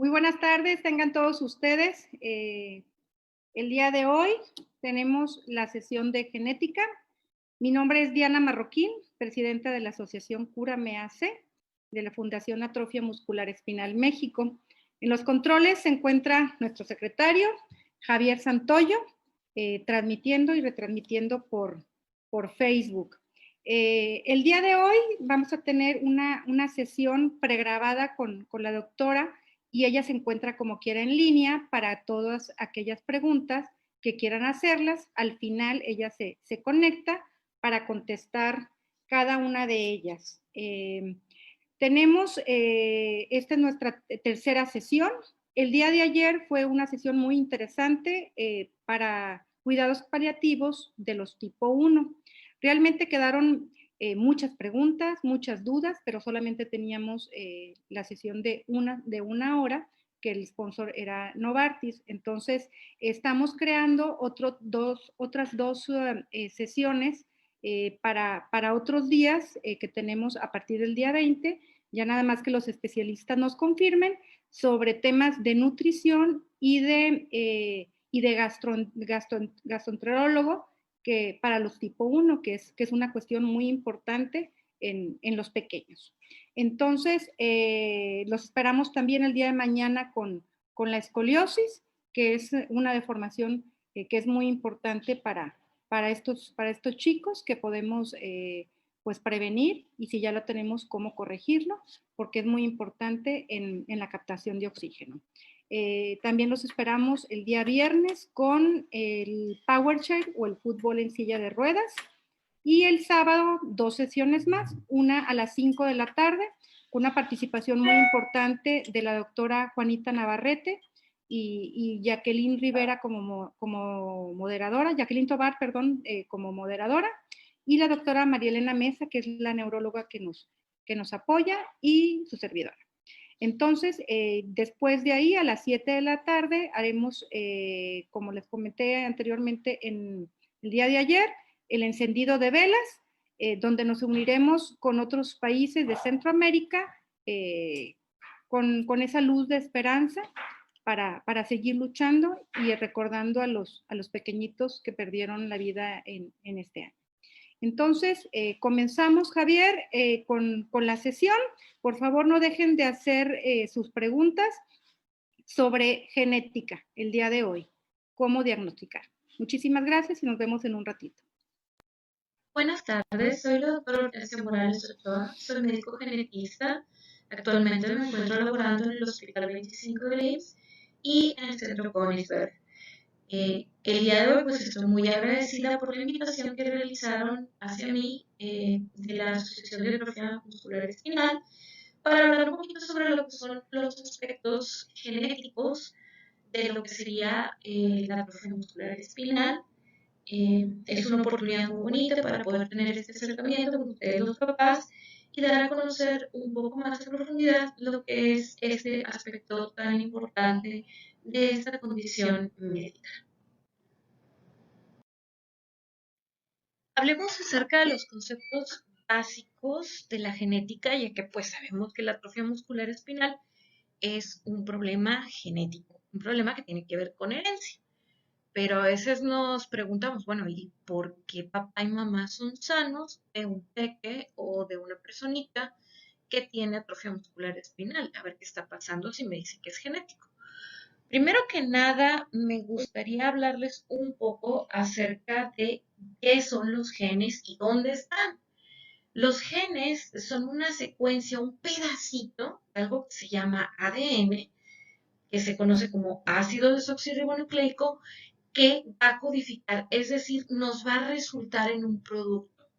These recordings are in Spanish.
Muy buenas tardes, tengan todos ustedes. El día de hoy tenemos la sesión de genética. Mi nombre es Diana Marroquín, presidenta de la Asociación Cúrame AC, de la Fundación Atrofia Muscular Espinal México. En los controles se encuentra nuestro secretario, Javier Santoyo, transmitiendo y retransmitiendo por Facebook. El día de hoy vamos a tener una sesión pregrabada con la doctora y ella se encuentra como quiera en línea para todas aquellas preguntas que quieran hacerlas. Al final ella se conecta para contestar cada una de ellas. Esta es nuestra tercera sesión. El día de ayer fue una sesión muy interesante para cuidados paliativos de los tipo 1. Realmente quedaron muchas preguntas, muchas dudas, pero solamente teníamos la sesión de una hora, que el sponsor era Novartis. Entonces, estamos creando otras dos sesiones para otros días que tenemos a partir del día 20, ya nada más que los especialistas nos confirmen sobre temas de nutrición y de gastroenterólogo, que para los tipo 1, que es una cuestión muy importante en los pequeños. Entonces, los esperamos también el día de mañana con la escoliosis, que es una deformación que es muy importante para estos chicos, que podemos pues prevenir, y si ya lo tenemos, cómo corregirlo, porque es muy importante en la captación de oxígeno. También los esperamos el día viernes con el Power Chair o el fútbol en silla de ruedas. Y el sábado, dos sesiones más, una a las 5 de la tarde, con una participación muy importante de la doctora Juanita Navarrete y Jacqueline Rivera como moderadora, Jacqueline Tobar, perdón, como moderadora, y la doctora María Elena Mesa, que es la neuróloga que nos apoya, y su servidora. Entonces, después de ahí, a las 7 de la tarde, haremos, como les comenté anteriormente en el día de ayer, el encendido de velas, donde nos uniremos con otros países de Centroamérica, con esa luz de esperanza para seguir luchando y recordando a los pequeñitos que perdieron la vida en este año. Entonces, comenzamos, Javier, con la sesión. Por favor, no dejen de hacer sus preguntas sobre genética el día de hoy, cómo diagnosticar. Muchísimas gracias y nos vemos en un ratito. Buenas tardes, soy la doctora Hortensia Morales Ochoa, soy médico genetista. Actualmente me encuentro laborando en el Hospital 25 de IMSS y en el Centro Königsberg. El día de hoy pues estoy muy agradecida por la invitación que realizaron hacia mí de la Asociación de Atrofia Muscular Espinal para hablar un poquito sobre lo que son los aspectos genéticos de lo que sería la atrofia muscular espinal. Es una oportunidad muy bonita para poder tener este acercamiento con ustedes los papás y dar a conocer un poco más en profundidad lo que es este aspecto tan importante de esta condición médica. Hablemos acerca de los conceptos básicos de la genética, ya que pues sabemos que la atrofia muscular espinal es un problema genético, un problema que tiene que ver con herencia. Pero a veces nos preguntamos, bueno, ¿y por qué papá y mamá son sanos de un peque o de una personita que tiene atrofia muscular espinal? A ver qué está pasando si me dice que es genético. Primero que nada, me gustaría hablarles un poco acerca de qué son los genes y dónde están. Los genes son una secuencia, un pedacito, algo que se llama ADN, que se conoce como ácido desoxirribonucleico, que va a codificar, es decir, nos va a resultar en un producto.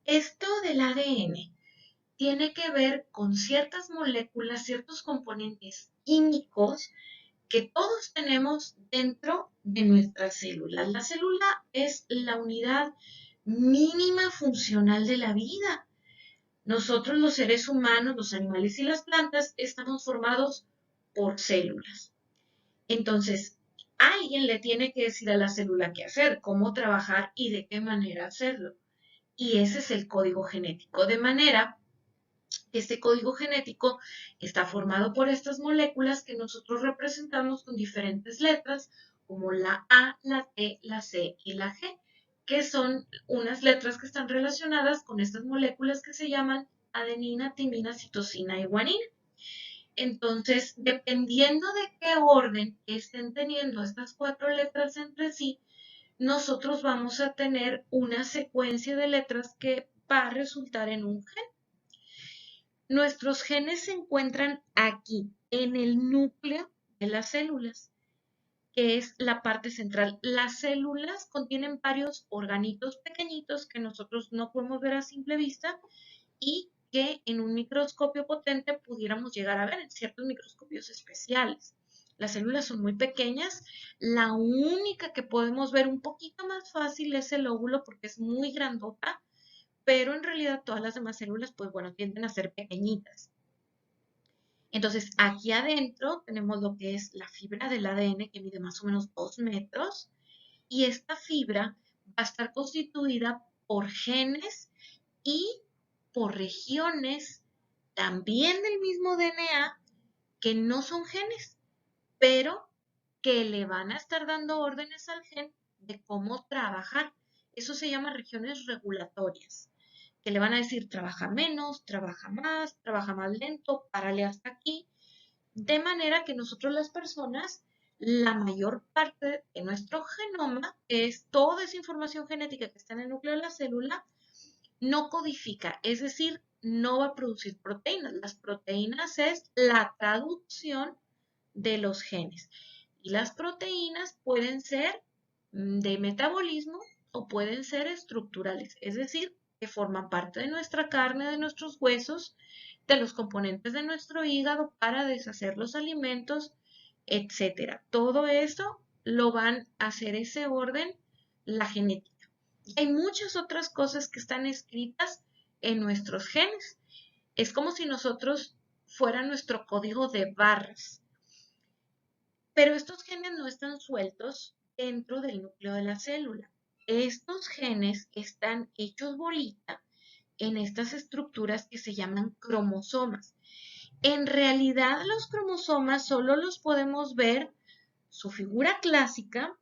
Esto del ADN tiene que ver con ciertas moléculas, ciertos componentes químicos que todos tenemos dentro de nuestras células. La célula es la unidad mínima funcional de la vida. Nosotros los seres humanos, los animales y las plantas estamos formados por células. Entonces, alguien le tiene que decir a la célula qué hacer, cómo trabajar y de qué manera hacerlo. Y ese es el código genético. De manera Este código genético está formado por estas moléculas que nosotros representamos con diferentes letras, como la A, la T, la C y la G, que son unas letras que están relacionadas con estas moléculas que se llaman adenina, timina, citosina y guanina. Entonces, dependiendo de qué orden estén teniendo estas 4 letras entre sí, nosotros vamos a tener una secuencia de letras que va a resultar en un gen. Nuestros genes se encuentran aquí, en el núcleo de las células, que es la parte central. Las células contienen varios organitos pequeñitos que nosotros no podemos ver a simple vista y que en un microscopio potente pudiéramos llegar a ver en ciertos microscopios especiales. Las células son muy pequeñas. La única que podemos ver un poquito más fácil es el óvulo porque es muy grandota, pero en realidad todas las demás células, pues bueno, tienden a ser pequeñitas. Entonces, aquí adentro tenemos lo que es la fibra del ADN que mide más o menos 2 metros y esta fibra va a estar constituida por genes y por regiones también del mismo DNA que no son genes, pero que le van a estar dando órdenes al gen de cómo trabajar. Eso se llama regiones regulatorias, que le van a decir trabaja menos, trabaja más lento, párale hasta aquí, de manera que nosotros las personas, la mayor parte de nuestro genoma, que es toda esa información genética que está en el núcleo de la célula, no codifica, es decir, no va a producir proteínas. Las proteínas es la traducción de los genes. Y las proteínas pueden ser de metabolismo o pueden ser estructurales, es decir, que forman parte de nuestra carne, de nuestros huesos, de los componentes de nuestro hígado para deshacer los alimentos, etcétera. Todo eso lo van a hacer ese orden la genética. Hay muchas otras cosas que están escritas en nuestros genes. Es como si nosotros fuera nuestro código de barras. Pero estos genes no están sueltos dentro del núcleo de la célula. Estos genes están hechos bolita en estas estructuras que se llaman cromosomas. En realidad, los cromosomas solo los podemos ver su figura clásica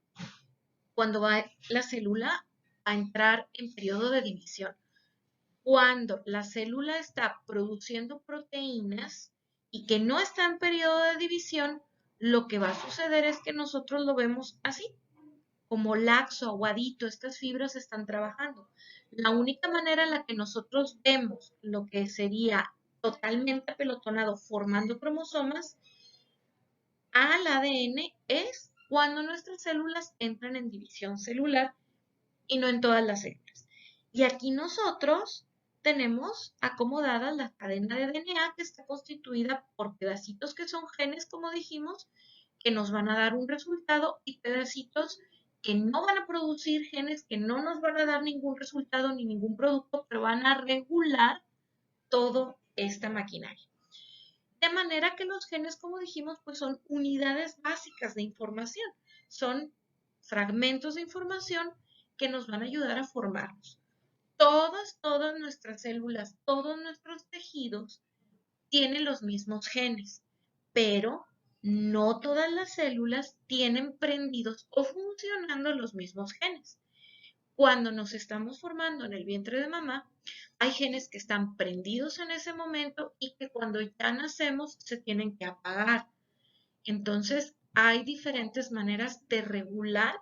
cuando va la célula a entrar en periodo de división. Cuando la célula está produciendo proteínas y que no está en periodo de división, lo que va a suceder es que nosotros lo vemos así, como laxo, aguadito, estas fibras están trabajando. La única manera en la que nosotros vemos lo que sería totalmente apelotonado formando cromosomas al ADN es cuando nuestras células entran en división celular y no en todas las células. Y aquí nosotros tenemos acomodada la cadena de DNA que está constituida por pedacitos que son genes, como dijimos, que nos van a dar un resultado y pedacitos que no van a producir genes, que no nos van a dar ningún resultado ni ningún producto, pero van a regular toda esta maquinaria. De manera que los genes, como dijimos, pues son unidades básicas de información, son fragmentos de información que nos van a ayudar a formarnos. Todas nuestras células, todos nuestros tejidos tienen los mismos genes, pero no todas las células tienen prendidos o funcionando los mismos genes. Cuando nos estamos formando en el vientre de mamá, hay genes que están prendidos en ese momento y que cuando ya nacemos se tienen que apagar. Entonces, hay diferentes maneras de regular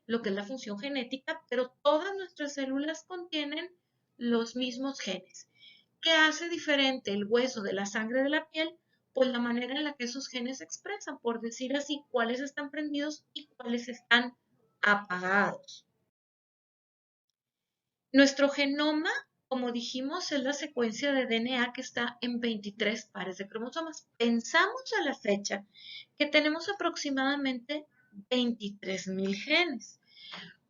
lo que es la función genética, pero todas nuestras células contienen los mismos genes. ¿Qué hace diferente el hueso de la sangre de la piel? Pues la manera en la que esos genes se expresan, por decir así, cuáles están prendidos y cuáles están apagados. Nuestro genoma, como dijimos, es la secuencia de DNA que está en 23 pares de cromosomas. Pensamos a la fecha que tenemos aproximadamente 23,000 genes.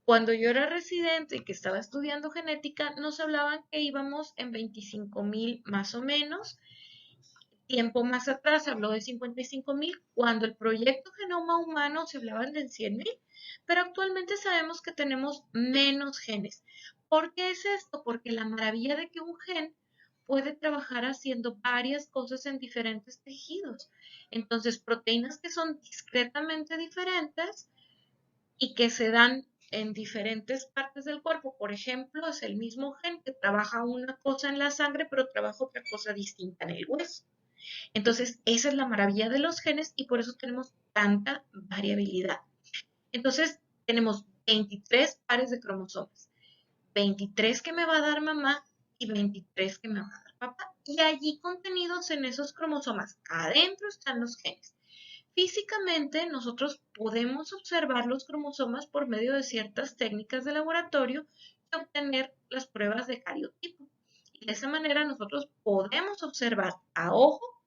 Cuando yo era residente y que estaba estudiando genética, nos hablaban que íbamos en 25,000 más o menos. Tiempo más atrás se habló de 55,000, cuando el proyecto Genoma Humano se hablaban de 100,000, pero actualmente sabemos que tenemos menos genes. ¿Por qué es esto? Porque la maravilla de que un gen puede trabajar haciendo varias cosas en diferentes tejidos. Entonces, proteínas que son discretamente diferentes y que se dan en diferentes partes del cuerpo. Por ejemplo, es el mismo gen que trabaja una cosa en la sangre, pero trabaja otra cosa distinta en el hueso. Entonces, esa es la maravilla de los genes y por eso tenemos tanta variabilidad. Entonces, tenemos 23 pares de cromosomas, 23 que me va a dar mamá y 23 que me va a dar papá. Y allí contenidos en esos cromosomas, adentro están los genes. Físicamente, nosotros podemos observar los cromosomas por medio de ciertas técnicas de laboratorio y obtener las pruebas de cariotipo. Y de esa manera nosotros podemos observar a ojo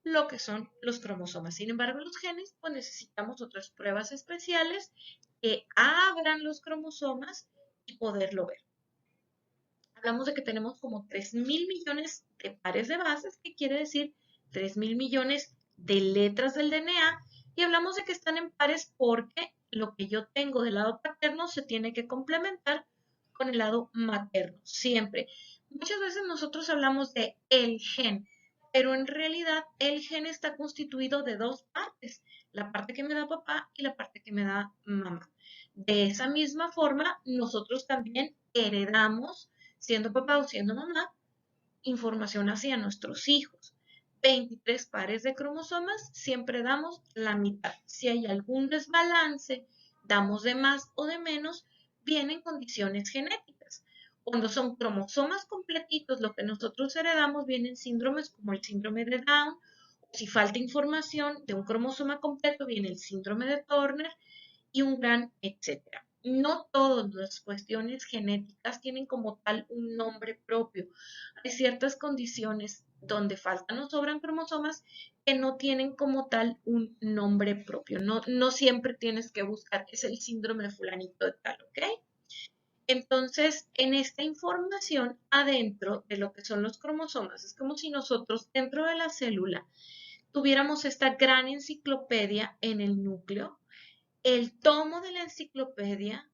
lo que son los cromosomas. Sin embargo, los genes, pues necesitamos otras pruebas especiales que abran los cromosomas y poderlo ver. Hablamos de que tenemos como 3.000 millones de pares de bases, que quiere decir 3.000 millones de letras del DNA, y hablamos de que están en pares porque lo que yo tengo del lado paterno se tiene que complementar con el lado materno, siempre. Muchas veces nosotros hablamos de el gen, pero en realidad el gen está constituido de dos partes, la parte que me da papá y la parte que me da mamá. De esa misma forma, nosotros también heredamos, siendo papá o siendo mamá, información hacia nuestros hijos. 23 pares de cromosomas, siempre damos la mitad. Si hay algún desbalance, damos de más o de menos, vienen condiciones genéticas. Cuando son cromosomas completitos, lo que nosotros heredamos vienen síndromes como el síndrome de Down. Si falta información de un cromosoma completo, viene el síndrome de Turner y un gran etcétera. No todas las cuestiones genéticas tienen como tal un nombre propio. Hay ciertas condiciones donde faltan o sobran cromosomas que no tienen como tal un nombre propio. No siempre tienes que buscar, es el síndrome de fulanito de tal, ¿ok? Entonces, en esta información adentro de lo que son los cromosomas, es como si nosotros dentro de la célula tuviéramos esta gran enciclopedia en el núcleo. El tomo de la enciclopedia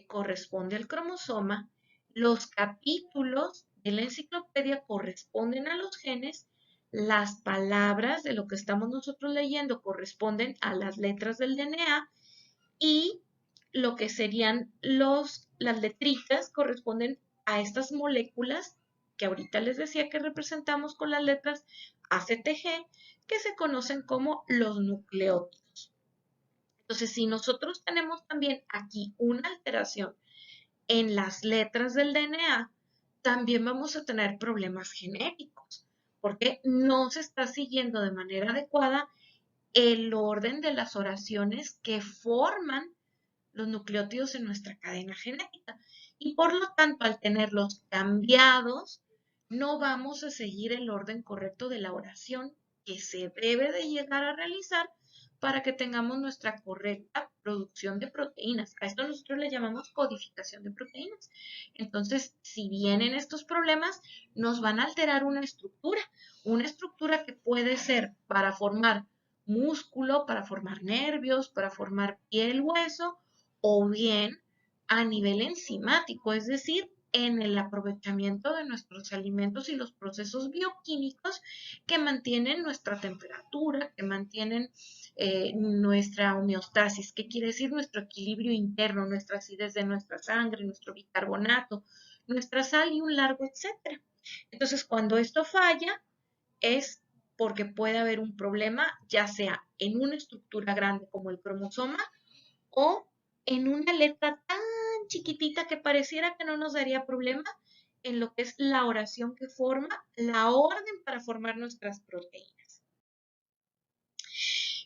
corresponde al cromosoma, los capítulos de la enciclopedia corresponden a los genes, las palabras de lo que estamos nosotros leyendo corresponden a las letras del DNA y lo que serían las letritas corresponden a estas moléculas que ahorita les decía que representamos con las letras ACTG, que se conocen como los nucleótidos. Entonces, si nosotros tenemos también aquí una alteración en las letras del DNA, también vamos a tener problemas genéticos, porque no se está siguiendo de manera adecuada el orden de las oraciones que forman los nucleótidos en nuestra cadena genética. Y por lo tanto, al tenerlos cambiados, no vamos a seguir el orden correcto de la oración que se debe de llegar a realizar para que tengamos nuestra correcta producción de proteínas. A esto nosotros le llamamos codificación de proteínas. Entonces, si vienen estos problemas, nos van a alterar una estructura que puede ser para formar músculo, para formar nervios, para formar piel, hueso, o bien a nivel enzimático, es decir, en el aprovechamiento de nuestros alimentos y los procesos bioquímicos que mantienen nuestra temperatura, que mantienen nuestra homeostasis, que quiere decir nuestro equilibrio interno, nuestra acidez de nuestra sangre, nuestro bicarbonato, nuestra sal y un largo etcétera. Entonces, cuando esto falla, es porque puede haber un problema, ya sea en una estructura grande como el cromosoma o en una letra tan chiquitita que pareciera que no nos daría problema en lo que es la oración que forma la orden para formar nuestras proteínas.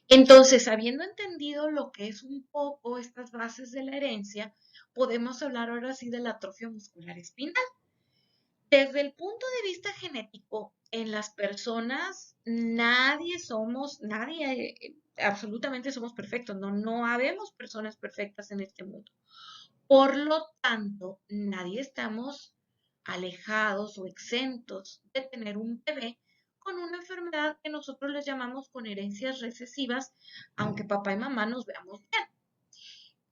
Entonces, habiendo entendido lo que es un poco estas bases de la herencia, podemos hablar ahora sí de la atrofia muscular espinal. Desde el punto de vista genético, en las personas absolutamente somos perfectos, no habemos personas perfectas en este mundo. Por lo tanto, nadie estamos alejados o exentos de tener un bebé con una enfermedad que nosotros les llamamos con herencias recesivas, aunque papá y mamá nos veamos bien.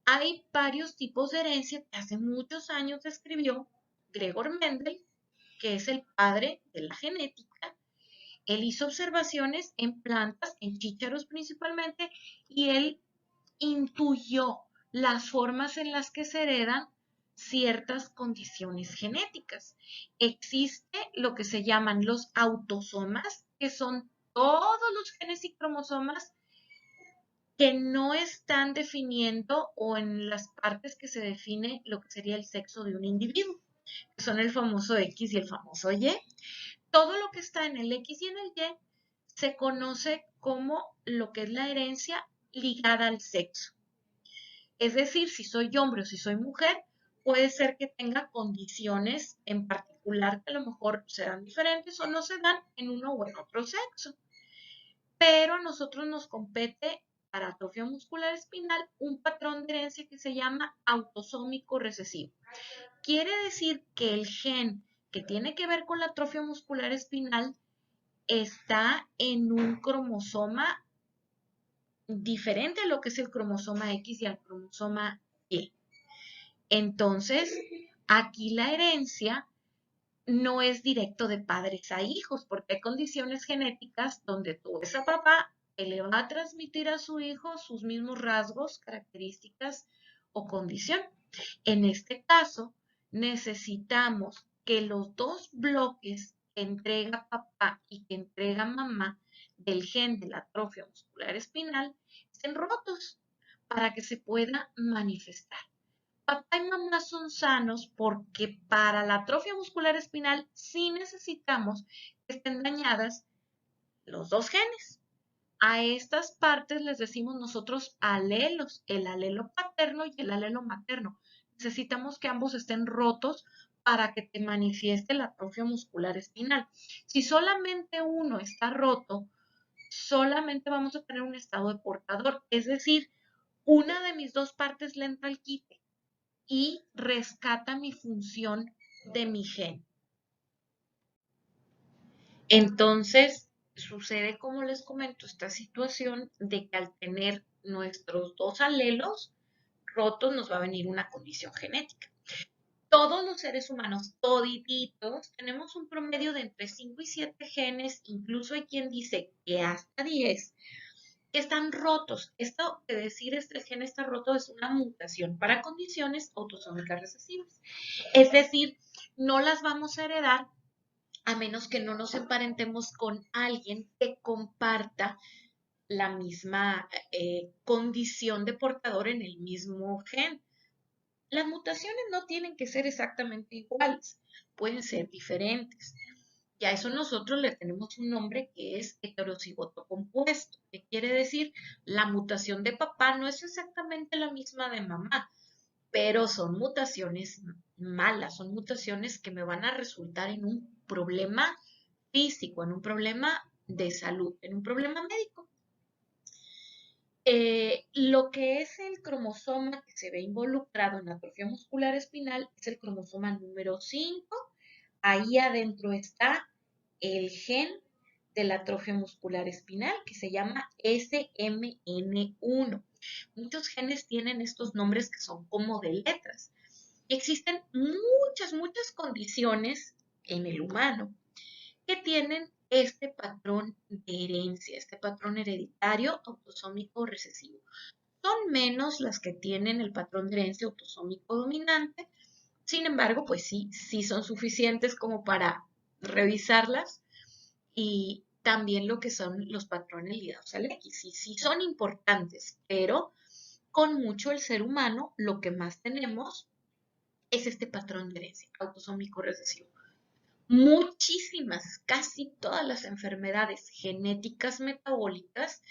Hay varios tipos de herencia que hace muchos años describió Gregor Mendel que es el padre de la genética. Él hizo observaciones en plantas, en chícharos principalmente, y él intuyó las formas en las que se heredan ciertas condiciones genéticas. Existe lo que se llaman los autosomas, que son todos los genes y cromosomas que no están definiendo o en las partes que se define lo que sería el sexo de un individuo, que son el famoso X y el famoso Y. Todo lo que está en el X y en el Y se conoce como lo que es la herencia ligada al sexo. Es decir, si soy hombre o si soy mujer, puede ser que tenga condiciones en particular que a lo mejor se dan diferentes o no se dan en uno o en otro sexo. Pero a nosotros nos compete para atrofia muscular espinal un patrón de herencia que se llama autosómico recesivo. Quiere decir que el gen que tiene que ver con la atrofia muscular espinal está en un cromosoma diferente a lo que es el cromosoma X y al cromosoma Y. Entonces, aquí la herencia no es directo de padres a hijos, porque hay condiciones genéticas donde tú, esa papá, le va a transmitir a su hijo sus mismos rasgos, características o condición. En este caso, necesitamos que los dos bloques que entrega papá y que entrega mamá del gen de la atrofia muscular espinal estén rotos para que se pueda manifestar. Papá y mamá son sanos porque para la atrofia muscular espinal sí necesitamos que estén dañadas los dos genes. A estas partes les decimos nosotros alelos, el alelo paterno y el alelo materno. Necesitamos que ambos estén rotos para que te manifieste la atrofia muscular espinal. Si solamente uno está roto, solamente vamos a tener un estado de portador, es decir, una de mis dos partes le entra al quite y rescata mi función de mi gen. Entonces, sucede, como les comento, esta situación de que al tener nuestros dos alelos rotos nos va a venir una condición genética. Todos los seres humanos, todititos, tenemos un promedio de entre 5 y 7 genes, incluso hay quien dice que hasta 10, que están rotos. Esto de decir este gen está roto es una mutación para condiciones autosómicas recesivas. Es decir, no las vamos a heredar a menos que no nos emparentemos con alguien que comparta la misma condición de portador en el mismo gen. Las mutaciones no tienen que ser exactamente iguales, pueden ser diferentes. Y a eso nosotros le tenemos un nombre que es heterocigoto compuesto, que quiere decir la mutación de papá no es exactamente la misma de mamá, pero son mutaciones malas, son mutaciones que me van a resultar en un problema físico, en un problema de salud, en un problema médico. Lo que es el cromosoma que se ve involucrado en la atrofia muscular espinal es el cromosoma número 5. Ahí adentro está el gen de la atrofia muscular espinal que se llama SMN1. Muchos genes tienen estos nombres que son como de letras. Y existen muchas condiciones en el humano que tienen este patrón de herencia, este patrón hereditario autosómico recesivo. Son menos las que tienen el patrón de herencia autosómico dominante. Sin embargo, pues sí son suficientes como para revisarlas y también lo que son los patrones ligados al X. Sí son importantes, pero con mucho el ser humano lo que más tenemos es este patrón de herencia autosómico recesivo. Muchísimas, casi todas las enfermedades genéticas metabólicas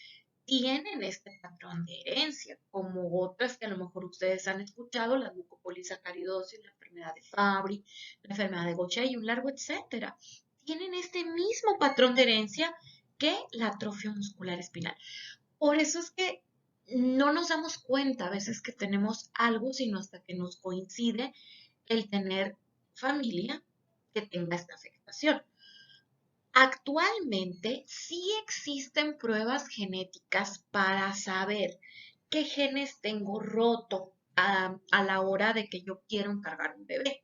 tienen este patrón de herencia, como otras que a lo mejor ustedes han escuchado, la glucopolisacaridosis, la enfermedad de Fabry, la enfermedad de Gaucher y un largo etcétera. Tienen este mismo patrón de herencia que la atrofia muscular espinal. Por eso es que no nos damos cuenta a veces que tenemos algo, sino hasta que nos coincide el tener familia que tenga esta afectación. Actualmente sí existen pruebas genéticas para saber qué genes tengo roto a la hora de que yo quiero encargar un bebé.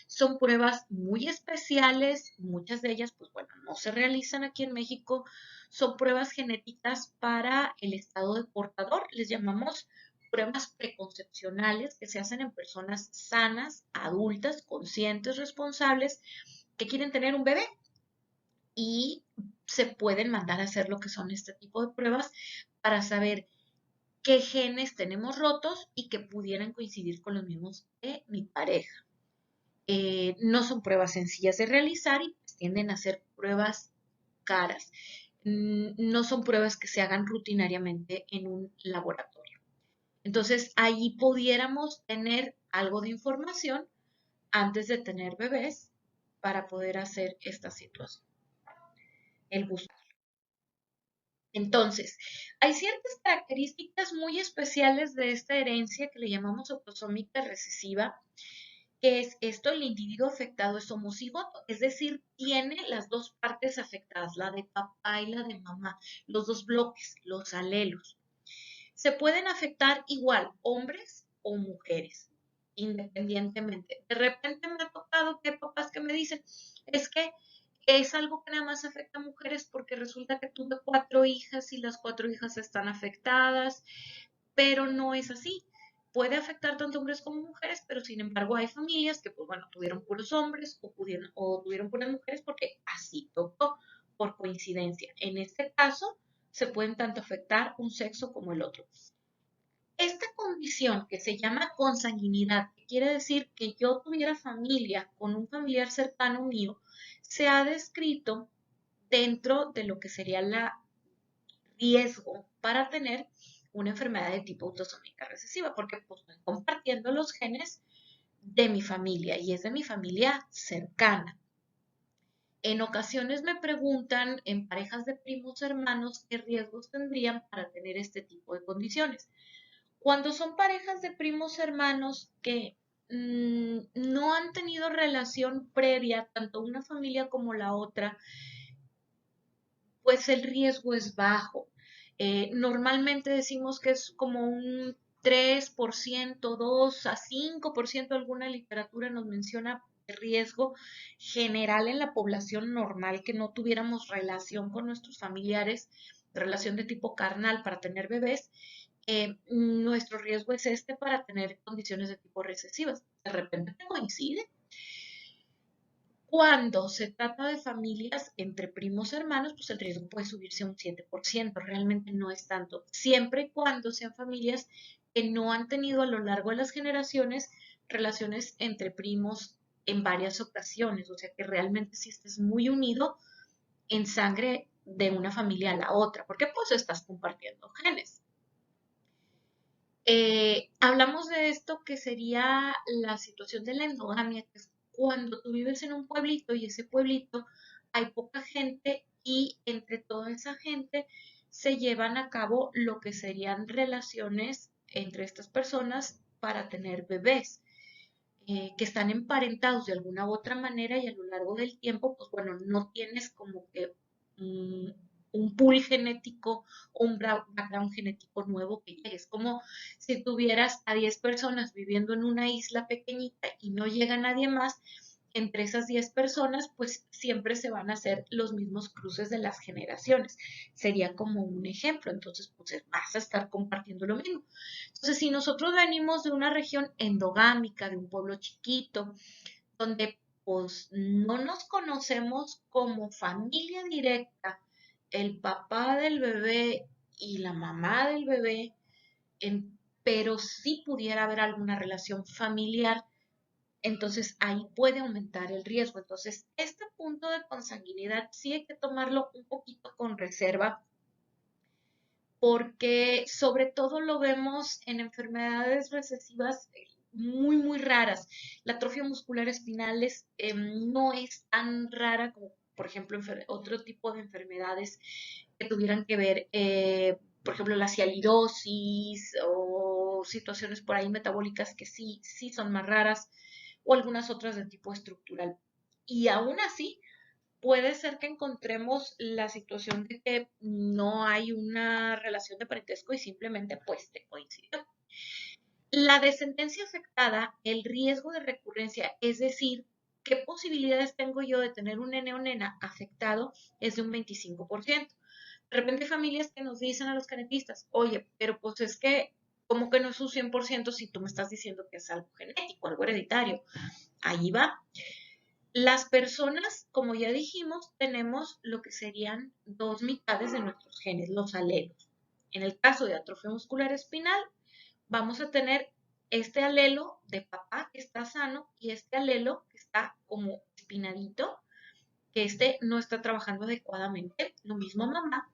Son pruebas muy especiales, muchas de ellas, pues bueno, no se realizan aquí en México. Son pruebas genéticas para el estado de portador. Les llamamos pruebas preconcepcionales que se hacen en personas sanas, adultas, conscientes, responsables, que quieren tener un bebé y se pueden mandar a hacer lo que son este tipo de pruebas para saber qué genes tenemos rotos y que pudieran coincidir con los mismos de mi pareja. No son pruebas sencillas de realizar y pues, tienden a ser pruebas caras. No son pruebas que se hagan rutinariamente en un laboratorio. Entonces, ahí pudiéramos tener algo de información antes de tener bebés para poder hacer esta situación, el buscar. Entonces, hay ciertas características muy especiales de esta herencia que le llamamos autosómica recesiva, que es esto: el individuo afectado es homocigoto, es decir, tiene las dos partes afectadas, la de papá y la de mamá, los dos bloques, los alelos. Se pueden afectar igual hombres o mujeres, independientemente. De repente me ha tocado que hay papás que me dicen, es que es algo que nada más afecta a mujeres porque resulta que tuve 4 hijas y las 4 hijas están afectadas, pero no es así. Puede afectar tanto hombres como mujeres, pero sin embargo hay familias que, pues bueno, tuvieron puros hombres o tuvieron puras mujeres porque así tocó por coincidencia. En este caso, se pueden tanto afectar un sexo como el otro. Esta condición que se llama consanguinidad, que quiere decir que yo tuviera familia con un familiar cercano mío, se ha descrito dentro de lo que sería el riesgo para tener una enfermedad de tipo autosómica recesiva, porque pues, estoy compartiendo los genes de mi familia y es de mi familia cercana. En ocasiones me preguntan en parejas de primos hermanos qué riesgos tendrían para tener este tipo de condiciones. Cuando son parejas de primos hermanos que no han tenido relación previa, tanto una familia como la otra, pues el riesgo es bajo. Normalmente decimos que es como un 3%, 2 a 5%, alguna literatura nos menciona de riesgo general en la población normal, que no tuviéramos relación con nuestros familiares, relación de tipo carnal para tener bebés. Nuestro riesgo es este para tener condiciones de tipo recesivas. De repente coincide. Cuando se trata de familias entre primos hermanos, pues el riesgo puede subirse a un 7%, realmente no es tanto, siempre y cuando sean familias que no han tenido a lo largo de las generaciones relaciones entre primos en varias ocasiones, o sea que realmente si estés muy unido en sangre de una familia a la otra, porque pues estás compartiendo genes. Hablamos de esto que sería la situación de la endogamia, que es cuando tú vives en un pueblito y ese pueblito hay poca gente y entre toda esa gente se llevan a cabo lo que serían relaciones entre estas personas para tener bebés, que están emparentados de alguna u otra manera y a lo largo del tiempo, pues bueno, no tienes como que mm, un pool genético o un background genético nuevo que llegue. Es como si tuvieras a 10 personas viviendo en una isla pequeñita y no llega nadie más. Entre esas 10 personas, pues siempre se van a hacer los mismos cruces de las generaciones. Sería como un ejemplo. Entonces, pues vas a estar compartiendo lo mismo. Entonces, si nosotros venimos de una región endogámica, de un pueblo chiquito, donde pues no nos conocemos como familia directa, el papá del bebé y la mamá del bebé, pero sí pudiera haber alguna relación familiar, entonces ahí puede aumentar el riesgo. Entonces, este punto de consanguinidad sí hay que tomarlo un poquito con reserva porque sobre todo lo vemos en enfermedades recesivas muy, muy raras. La atrofia muscular espinal no es tan rara como, por ejemplo, otro tipo de enfermedades que tuvieran que ver, por ejemplo, la cialidosis o situaciones por ahí metabólicas que sí, sí son más raras, o algunas otras de tipo estructural. Y aún así, puede ser que encontremos la situación de que no hay una relación de parentesco y simplemente pues te coincidió. La descendencia afectada, el riesgo de recurrencia, es decir, ¿qué posibilidades tengo yo de tener un nene o nena afectado? Es de un 25%. De repente hay familias que nos dicen a los canetistas, oye, pero pues es que, como que no es un 100% si tú me estás diciendo que es algo genético, algo hereditario. Allí va. Las personas, como ya dijimos, tenemos lo que serían dos mitades de nuestros genes, los alelos. En el caso de atrofia muscular espinal, vamos a tener este alelo de papá que está sano y este alelo que está como espinadito, que este no está trabajando adecuadamente. Lo mismo mamá,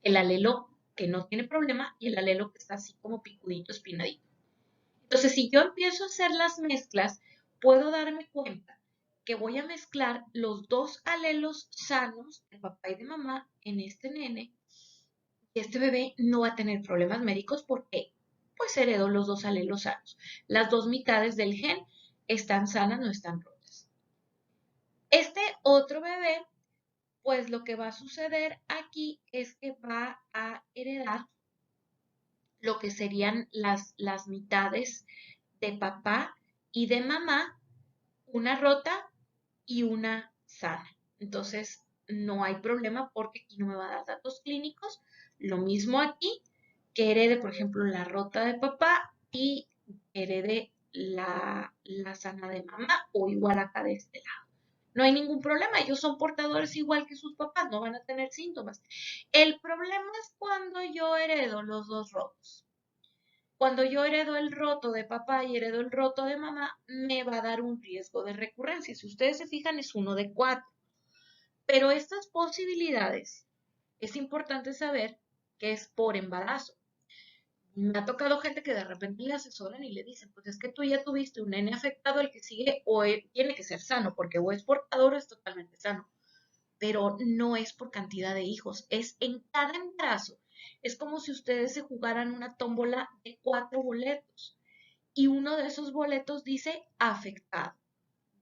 el alelo que no tiene problema y el alelo que está así como picudito, espinadito. Entonces, si yo empiezo a hacer las mezclas, puedo darme cuenta que voy a mezclar los dos alelos sanos de papá y de mamá en este nene y este bebé no va a tener problemas médicos porque pues heredó los dos alelos sanos. Las dos mitades del gen están sanas, no están rotas. Este otro bebé, pues lo que va a suceder aquí es que va a heredar lo que serían las mitades de papá y de mamá, una rota y una sana. Entonces, no hay problema porque aquí no me va a dar datos clínicos. Lo mismo aquí, que herede, por ejemplo, la rota de papá y herede la sana de mamá o igual acá de este lado. No hay ningún problema, ellos son portadores igual que sus papás, no van a tener síntomas. El problema es cuando yo heredo los dos rotos. Cuando yo heredo el roto de papá y heredo el roto de mamá, me va a dar un riesgo de recurrencia. Si ustedes se fijan, es 1 de 4. Pero estas posibilidades, es importante saber que es por embarazo. Me ha tocado gente que de repente le asesoran y le dicen, pues es que tú ya tuviste un nene afectado, el que sigue o tiene que ser sano, porque o es portador o es totalmente sano. Pero no es por cantidad de hijos, es en cada embarazo. Es como si ustedes se jugaran una tómbola de 4 boletos y uno de esos boletos dice afectado,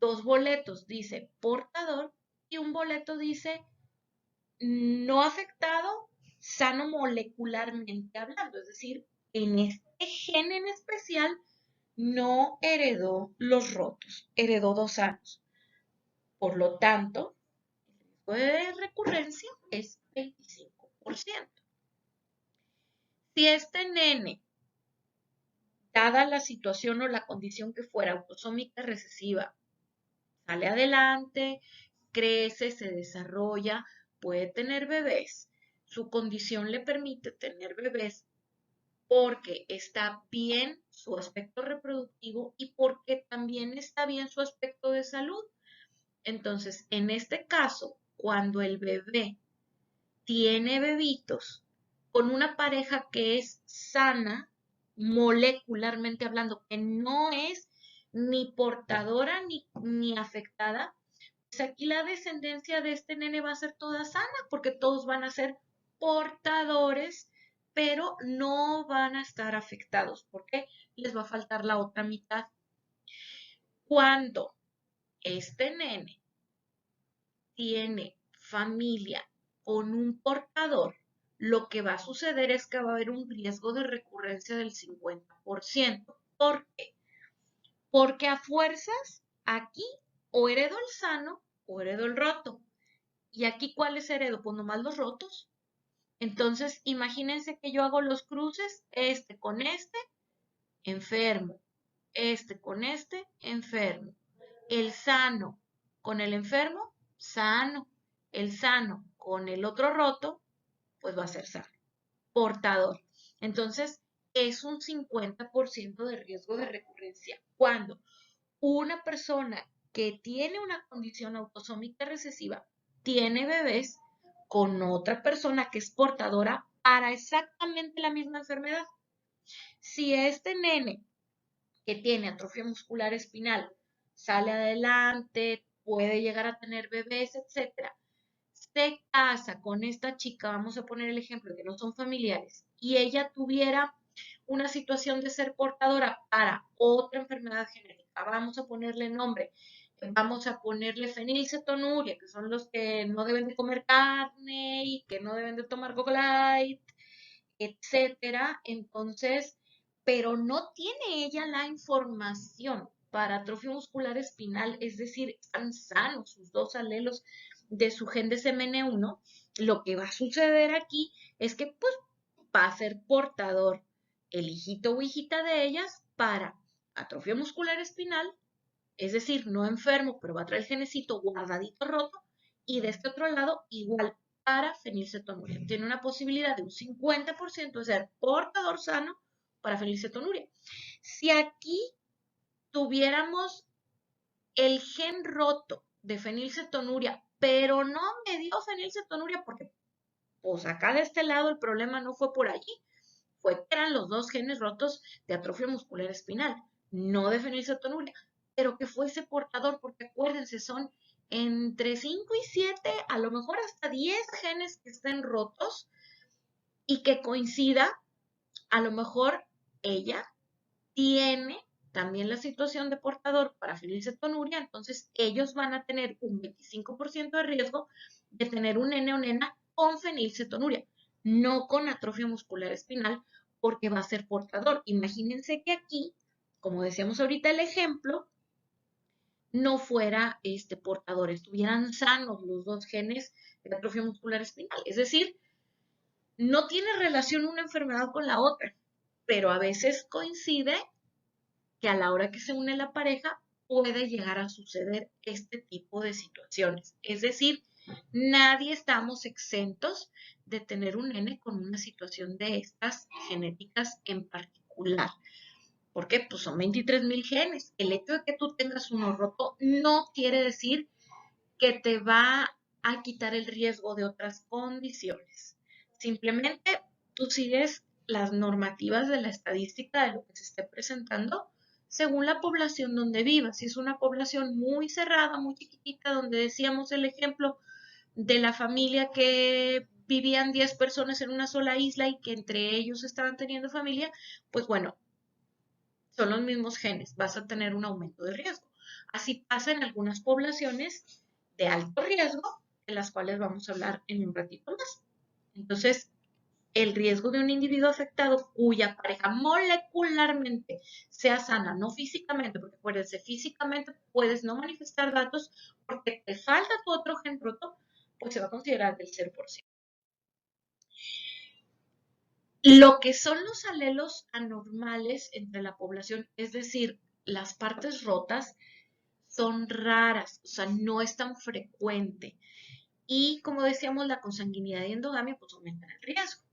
2 boletos dice portador y un boleto dice no afectado, sano molecularmente hablando, es decir, en este gen en especial no heredó los rotos, heredó 2 sanos. Por lo tanto, el riesgo de recurrencia es 25%. Si este nene, dada la situación o la condición que fuera autosómica recesiva, sale adelante, crece, se desarrolla, puede tener bebés, su condición le permite tener bebés porque está bien su aspecto reproductivo y porque también está bien su aspecto de salud. Entonces, en este caso, cuando el bebé tiene bebitos con una pareja que es sana, molecularmente hablando, que no es ni portadora ni afectada, pues aquí la descendencia de este nene va a ser toda sana, porque todos van a ser portadores, pero no van a estar afectados, porque les va a faltar la otra mitad. Cuando este nene tiene familia con un portador, lo que va a suceder es que va a haber un riesgo de recurrencia del 50%. ¿Por qué? Porque a fuerzas, aquí, o heredo el sano o heredo el roto. ¿Y aquí cuáles heredo? Pues nomás los rotos. Entonces, imagínense que yo hago los cruces, este con este, enfermo. Este con este, enfermo. El sano con el enfermo, sano. El sano con el otro roto, pues va a ser sano. Portador. Entonces, es un 50% de riesgo de recurrencia. Cuando una persona que tiene una condición autosómica recesiva tiene bebés con otra persona que es portadora para exactamente la misma enfermedad. Si este nene que tiene atrofia muscular espinal sale adelante, puede llegar a tener bebés, etcétera, se casa con esta chica, vamos a poner el ejemplo que no son familiares, y ella tuviera una situación de ser portadora para otra enfermedad genética, vamos a ponerle nombre, vamos a ponerle fenilcetonuria, que son los que no deben de comer carne y que no deben de tomar Coca-Light, etcétera. Entonces, pero no tiene ella la información para atrofia muscular espinal, es decir, están sanos sus dos alelos de su gen de CMN1, lo que va a suceder aquí es que pues va a ser portador el hijito o hijita de ellas para atrofia muscular espinal, es decir, no enfermo, pero va a traer el genecito guardadito roto, y de este otro lado igual para fenilcetonuria. Tiene una posibilidad de un 50% de ser portador sano para fenilcetonuria. Si aquí tuviéramos el gen roto de fenilcetonuria, pero no me dio fenilcetonuria porque pues acá de este lado el problema no fue por allí, fue que eran los dos genes rotos de atrofia muscular espinal, no de fenilcetonuria, pero que fuese portador, porque acuérdense, son entre 5 y 7, a lo mejor hasta 10 genes que estén rotos y que coincida, a lo mejor ella tiene también la situación de portador para fenilcetonuria, entonces ellos van a tener un 25% de riesgo de tener un nene o nena con fenilcetonuria, no con atrofia muscular espinal, porque va a ser portador. Imagínense que aquí, como decíamos ahorita el ejemplo, no fuera portador, estuvieran sanos los dos genes de atrofia muscular espinal. Es decir, no tiene relación una enfermedad con la otra, pero a veces coincide que a la hora que se une la pareja puede llegar a suceder este tipo de situaciones. Es decir, nadie estamos exentos de tener un nene con una situación de estas genéticas en particular. ¿Por qué? Pues son 23,000 genes. El hecho de que tú tengas uno roto no quiere decir que te va a quitar el riesgo de otras condiciones. Simplemente tú sigues las normativas de la estadística de lo que se esté presentando según la población donde vivas. Si es una población muy cerrada, muy chiquitita, donde decíamos el ejemplo de la familia que vivían 10 personas en una sola isla y que entre ellos estaban teniendo familia, pues bueno, son los mismos genes, vas a tener un aumento de riesgo. Así pasa en algunas poblaciones de alto riesgo, de las cuales vamos a hablar en un ratito más. Entonces, el riesgo de un individuo afectado cuya pareja molecularmente sea sana, no físicamente, porque acuérdense, físicamente puedes no manifestar datos porque te falta tu otro gen roto, pues se va a considerar del 0%. Lo que son los alelos anormales entre la población, es decir, las partes rotas, son raras, o sea, no es tan frecuente. Y como decíamos, la consanguinidad y endogamia pues aumentan el riesgo.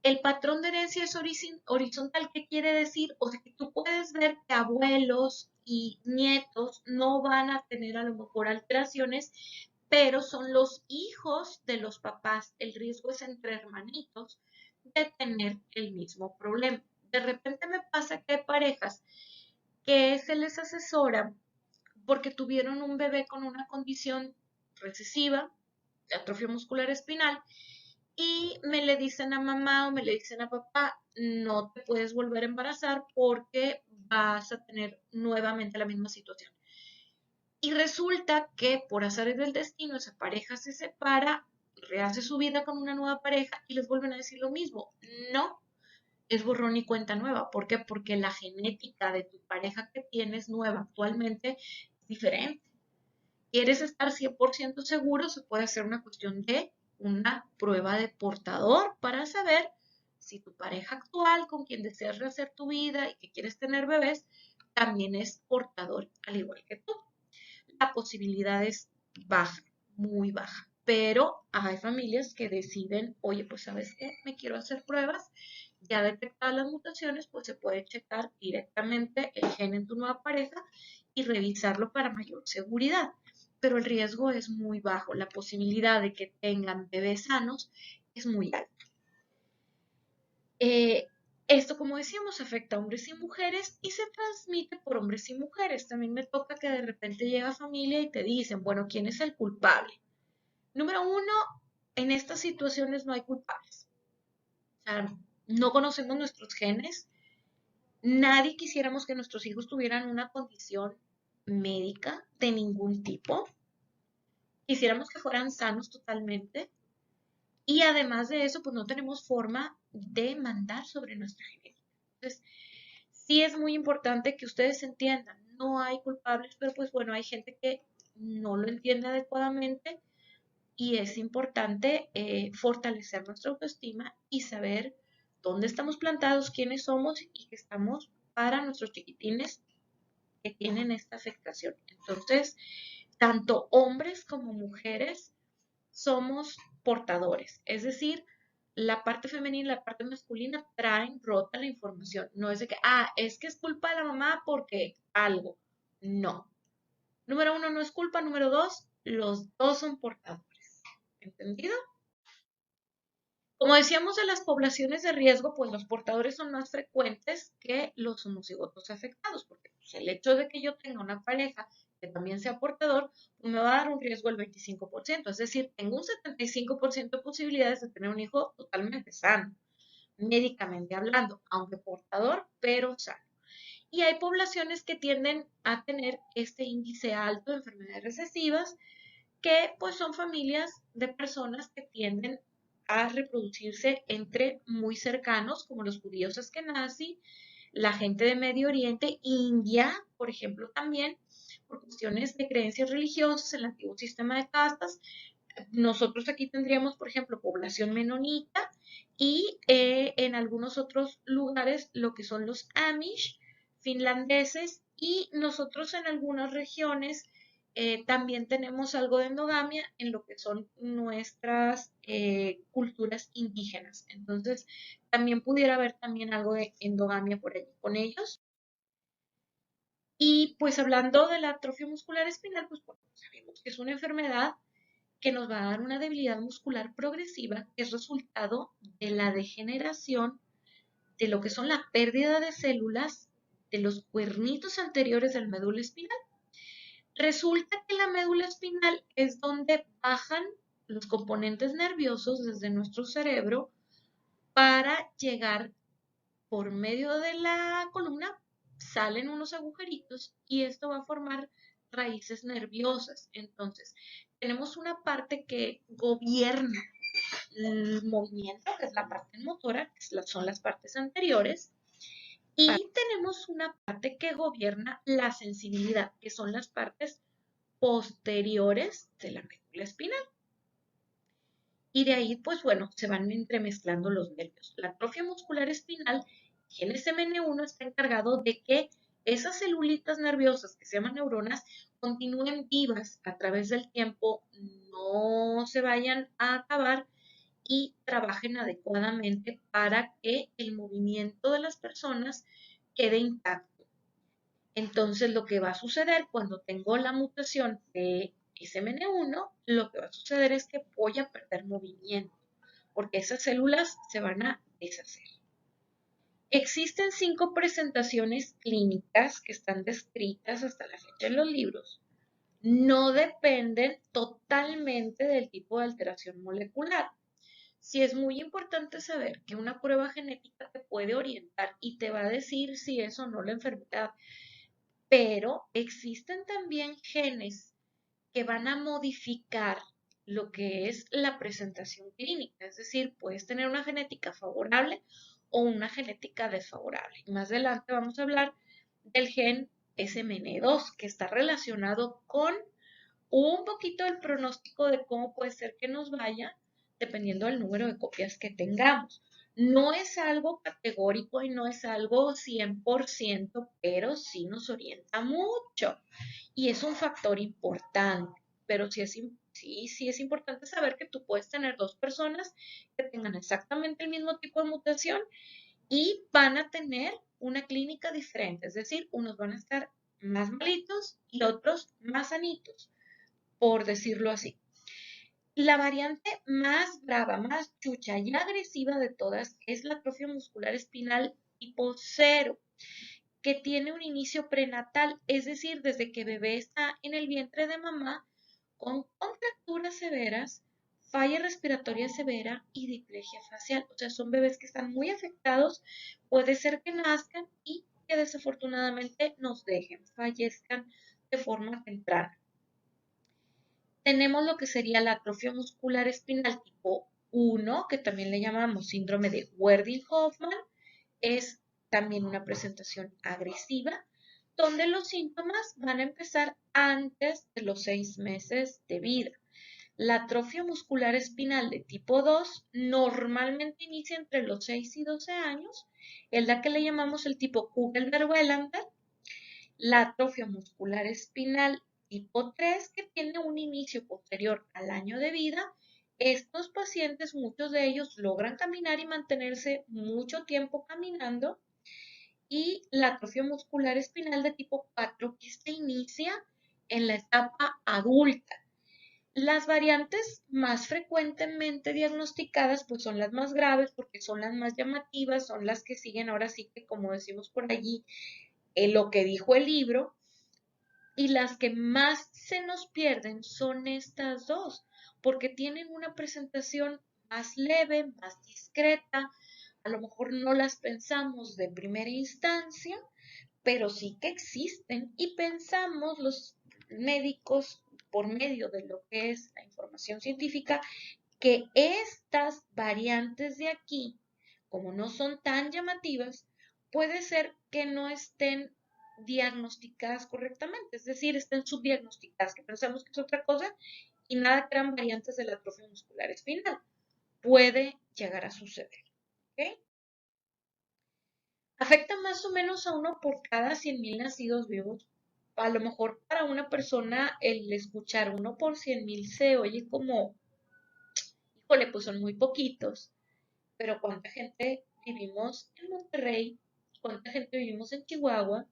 El patrón de herencia es horizontal. ¿Qué quiere decir? O sea, que tú puedes ver que abuelos y nietos no van a tener a lo mejor alteraciones, pero son los hijos de los papás. El riesgo es entre hermanitos de tener el mismo problema. De repente me pasa que hay parejas que se les asesora porque tuvieron un bebé con una condición recesiva, de atrofia muscular espinal, y me le dicen a mamá o me le dicen a papá, no te puedes volver a embarazar porque vas a tener nuevamente la misma situación. Y resulta que por azares del destino esa pareja se separa, rehace su vida con una nueva pareja y les vuelven a decir lo mismo. No, es borrón y cuenta nueva. ¿Por qué? Porque la genética de tu pareja que tienes nueva actualmente es diferente. ¿Quieres estar 100% seguro? Se puede hacer una cuestión de una prueba de portador para saber si tu pareja actual con quien deseas rehacer tu vida y que quieres tener bebés también es portador al igual que tú. La posibilidad es baja, muy baja, pero hay familias que deciden, oye, pues sabes qué, me quiero hacer pruebas, ya detectadas las mutaciones, pues se puede checar directamente el gen en tu nueva pareja y revisarlo para mayor seguridad. Pero el riesgo es muy bajo, la posibilidad de que tengan bebés sanos es muy alta. Eh, Esto, como decíamos, afecta a hombres y mujeres y se transmite por hombres y mujeres. También me toca que de repente llega familia y te dicen, bueno, ¿quién es el culpable? Número uno, en estas situaciones no hay culpables. O sea, no conocemos nuestros genes. Nadie quisiéramos que nuestros hijos tuvieran una condición médica de ningún tipo. Quisiéramos que fueran sanos totalmente. Y además de eso, pues no tenemos forma de mandar sobre nuestra genética. Entonces, sí es muy importante que ustedes entiendan, no hay culpables, pero pues bueno, hay gente que no lo entiende adecuadamente y es importante fortalecer nuestra autoestima y saber dónde estamos plantados, quiénes somos y que estamos para nuestros chiquitines que tienen esta afectación. Entonces, tanto hombres como mujeres somos portadores, es decir, la parte femenina y la parte masculina traen rota la información. No es de que, es que es culpa de la mamá porque algo. No. Número uno, no es culpa. Número dos, los dos son portadores. ¿Entendido? Como decíamos de las poblaciones de riesgo, pues los portadores son más frecuentes que los homocigotos afectados, porque pues, el hecho de que yo tenga una pareja que también sea portador, pues, me va a dar un riesgo del 25%, es decir, tengo un 75% de posibilidades de tener un hijo totalmente sano, médicamente hablando, aunque portador, pero sano. Y hay poblaciones que tienden a tener este índice alto de enfermedades recesivas, que pues son familias de personas que tienden a reproducirse entre muy cercanos, como los judíos askenazí, la gente de Medio Oriente, India, por ejemplo, también, por cuestiones de creencias religiosas, el antiguo sistema de castas. Nosotros aquí tendríamos, por ejemplo, población menonita y en algunos otros lugares lo que son los Amish, finlandeses, y nosotros en algunas regiones también tenemos algo de endogamia en lo que son nuestras culturas indígenas. Entonces, también pudiera haber también algo de endogamia por allí con ellos. Y pues hablando de la atrofia muscular espinal, pues bueno, sabemos que es una enfermedad que nos va a dar una debilidad muscular progresiva, que es resultado de la degeneración de lo que son la pérdida de células de los cuernitos anteriores del médula espinal. Resulta que la médula espinal es donde bajan los componentes nerviosos desde nuestro cerebro para llegar por medio de la columna, salen unos agujeritos y esto va a formar raíces nerviosas. Entonces, tenemos una parte que gobierna el movimiento, que es la parte motora, que son las partes anteriores, y tenemos una parte que gobierna la sensibilidad, que son las partes posteriores de la médula espinal. Y de ahí, pues bueno, se van entremezclando los nervios. La atrofia muscular espinal, el SMN1 está encargado de que esas celulitas nerviosas que se llaman neuronas continúen vivas a través del tiempo, no se vayan a acabar y trabajen adecuadamente para que el movimiento de las personas quede intacto. Entonces, lo que va a suceder cuando tengo la mutación de SMN1, lo que va a suceder es que voy a perder movimiento, porque esas células se van a deshacer. Existen 5 presentaciones clínicas que están descritas hasta la fecha en los libros. No dependen totalmente del tipo de alteración molecular. Sí es muy importante saber que una prueba genética te puede orientar y te va a decir si es o no la enfermedad, pero existen también genes que van a modificar lo que es la presentación clínica, es decir, puedes tener una genética favorable o una genética desfavorable. Más adelante vamos a hablar del gen SMN2, que está relacionado con un poquito el pronóstico de cómo puede ser que nos vaya dependiendo del número de copias que tengamos. No es algo categórico y no es algo 100%, pero sí nos orienta mucho y es un factor importante. Pero sí es importante saber que tú puedes tener dos personas que tengan exactamente el mismo tipo de mutación y van a tener una clínica diferente, es decir, unos van a estar más malitos y otros más sanitos, por decirlo así. La variante más brava, más chucha y agresiva de todas es la atrofia muscular espinal tipo 0, que tiene un inicio prenatal, es decir, desde que bebé está en el vientre de mamá, con contracturas severas, falla respiratoria severa y displasia facial. O sea, son bebés que están muy afectados, puede ser que nazcan y que desafortunadamente nos dejen, fallezcan de forma temprana. Tenemos lo que sería la atrofia muscular espinal tipo 1, que también le llamamos síndrome de Werdy-Hoffmann. Es también una presentación agresiva, donde los síntomas van a empezar antes de los 6 meses de vida. La atrofia muscular espinal de tipo 2 normalmente inicia entre los 6 y 12 años, es la que le llamamos el tipo Kugelberg-Wellander. La atrofia muscular espinal tipo 3, que tiene un inicio posterior al año de vida. Estos pacientes, muchos de ellos logran caminar y mantenerse mucho tiempo caminando. Y la atrofia muscular espinal de tipo 4, que se inicia en la etapa adulta. Las variantes más frecuentemente diagnosticadas pues son las más graves porque son las más llamativas, son las que siguen ahora sí que como decimos por allí, lo que dijo el libro, y las que más se nos pierden son estas dos, porque tienen una presentación más leve, más discreta, a lo mejor no las pensamos de primera instancia, pero sí que existen y pensamos los médicos por medio de lo que es la información científica que estas variantes de aquí, como no son tan llamativas, puede ser que no estén diagnosticadas correctamente, es decir, estén subdiagnosticadas, que pensamos que es otra cosa y nada que eran variantes de la atrofia muscular espinal. Puede llegar a suceder. ¿Ok? Afecta más o menos a uno por cada 100,000 nacidos vivos. A lo mejor para una persona el escuchar uno por 100,000 se oye como, híjole, pues son muy poquitos, pero ¿cuánta gente vivimos en Monterrey? ¿Cuánta gente vivimos en Chihuahua?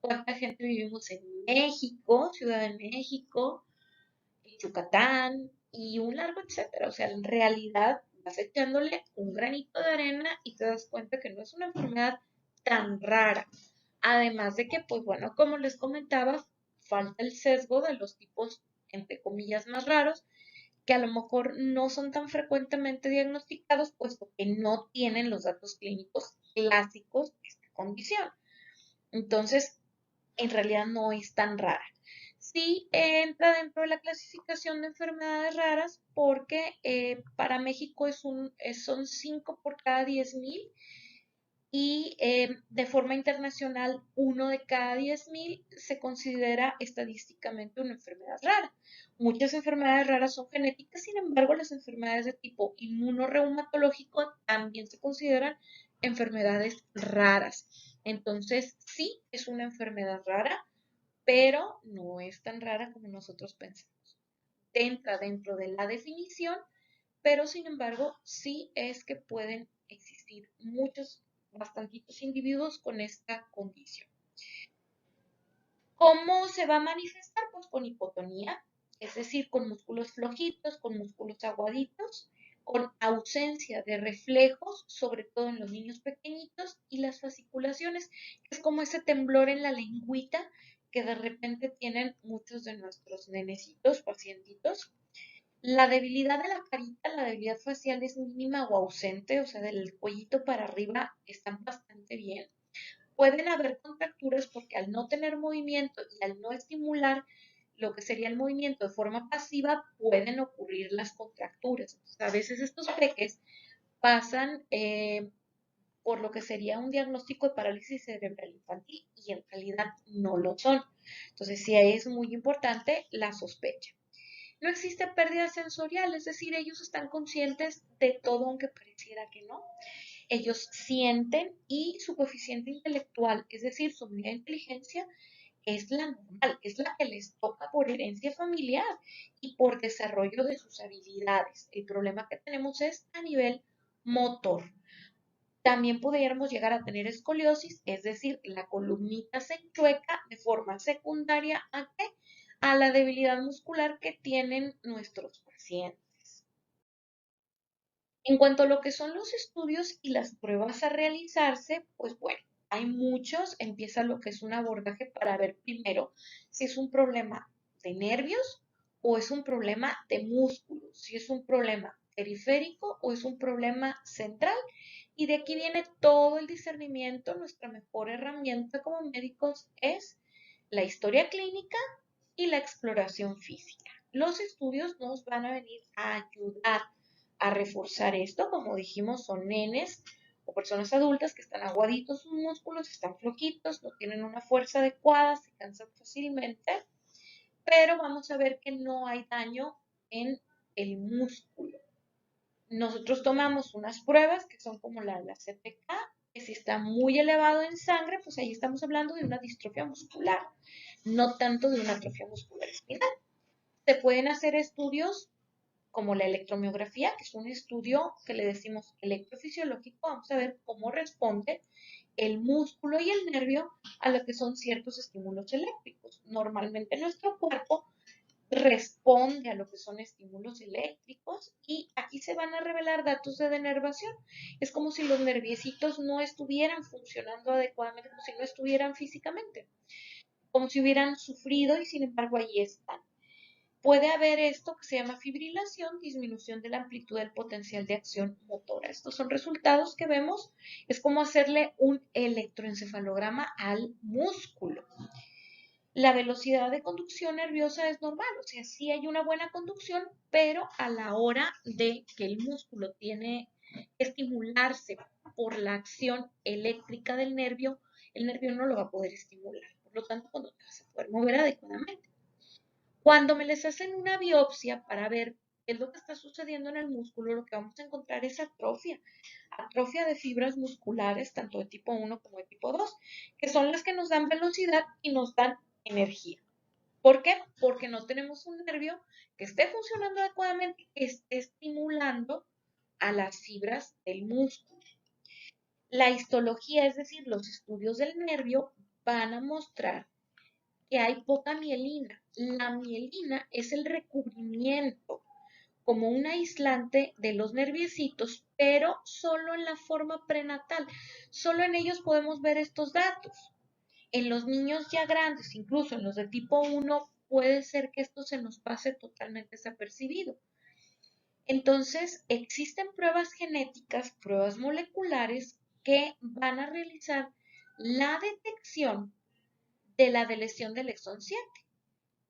¿Cuánta gente vivimos en México, Ciudad de México, en Yucatán y un largo etcétera? O sea, en realidad vas echándole un granito de arena y te das cuenta que no es una enfermedad tan rara. Además de que, pues bueno, como les comentaba, falta el sesgo de los tipos, entre comillas, más raros, que a lo mejor no son tan frecuentemente diagnosticados, puesto que no tienen los datos clínicos clásicos de esta condición. Entonces, en realidad no es tan rara. Sí entra dentro de la clasificación de enfermedades raras porque para México son 5 por cada 10,000 y de forma internacional 1 de cada 10,000 se considera estadísticamente una enfermedad rara. Muchas enfermedades raras son genéticas, sin embargo las enfermedades de tipo inmunorreumatológico también se consideran enfermedades raras. Entonces sí es una enfermedad rara, pero no es tan rara como nosotros pensamos. Entra dentro de la definición, pero sin embargo sí es que pueden existir muchos, bastantitos individuos con esta condición. ¿Cómo se va a manifestar? Pues con hipotonía, es decir, con músculos flojitos, con músculos aguaditos, con ausencia de reflejos, sobre todo en los niños pequeñitos, y las fasciculaciones, que es como ese temblor en la lengüita que de repente tienen muchos de nuestros nenecitos, pacientitos. La debilidad de la carita, la debilidad facial es mínima o ausente, o sea, del cuellito para arriba están bastante bien. Pueden haber contracturas porque al no tener movimiento y al no estimular lo que sería el movimiento de forma pasiva, pueden ocurrir las contracturas. Entonces, a veces estos peques pasan por lo que sería un diagnóstico de parálisis cerebral infantil y en realidad no lo son. Entonces, sí es muy importante la sospecha. No existe pérdida sensorial, es decir, ellos están conscientes de todo aunque pareciera que no. Ellos sienten y su coeficiente intelectual, es decir, su medida de inteligencia, es la normal, es la que les toca por herencia familiar y por desarrollo de sus habilidades. El problema que tenemos es a nivel motor. También pudiéramos llegar a tener escoliosis, es decir, la columnita se enchueca de forma secundaria ¿a qué? A la debilidad muscular que tienen nuestros pacientes. En cuanto a lo que son los estudios y las pruebas a realizarse, pues bueno, hay muchos. Empieza lo que es un abordaje para ver primero si es un problema de nervios o es un problema de músculos, si es un problema periférico o es un problema central. Y de aquí viene todo el discernimiento. Nuestra mejor herramienta como médicos es la historia clínica y la exploración física. Los estudios nos van a venir a ayudar a reforzar esto. Como dijimos, son nenes o personas adultas que están aguaditos sus músculos, están flojitos, no tienen una fuerza adecuada, se cansan fácilmente, pero vamos a ver que no hay daño en el músculo. Nosotros tomamos unas pruebas que son como la CPK, que si está muy elevado en sangre, pues ahí estamos hablando de una distrofia muscular, no tanto de una atrofia muscular espinal. Se pueden hacer estudios como la electromiografía, que es un estudio que le decimos electrofisiológico. Vamos a ver cómo responde el músculo y el nervio a lo que son ciertos estímulos eléctricos. Normalmente nuestro cuerpo responde a lo que son estímulos eléctricos y aquí se van a revelar datos de denervación. Es como si los nerviecitos no estuvieran funcionando adecuadamente, como si no estuvieran físicamente, como si hubieran sufrido y sin embargo ahí están. Puede haber esto que se llama fibrilación, disminución de la amplitud del potencial de acción motora. Estos son resultados que vemos, es como hacerle un electroencefalograma al músculo. La velocidad de conducción nerviosa es normal, o sea, sí hay una buena conducción, pero a la hora de que el músculo tiene que estimularse por la acción eléctrica del nervio, el nervio no lo va a poder estimular. Por lo tanto, cuando te vas a poder mover adecuadamente. Cuando me les hacen una biopsia para ver qué es lo que está sucediendo en el músculo, lo que vamos a encontrar es atrofia de fibras musculares, tanto de tipo 1 como de tipo 2, que son las que nos dan velocidad y nos dan energía. ¿Por qué? Porque no tenemos un nervio que esté funcionando adecuadamente, que esté estimulando a las fibras del músculo. La histología, es decir, los estudios del nervio, van a mostrar que hay poca mielina. La mielina es el recubrimiento como un aislante de los nerviecitos, pero solo en la forma prenatal. Solo en ellos podemos ver estos datos. En los niños ya grandes, incluso en los de tipo 1, puede ser que esto se nos pase totalmente desapercibido. Entonces, existen pruebas genéticas, pruebas moleculares que van a realizar la detección de la deleción del exón 7.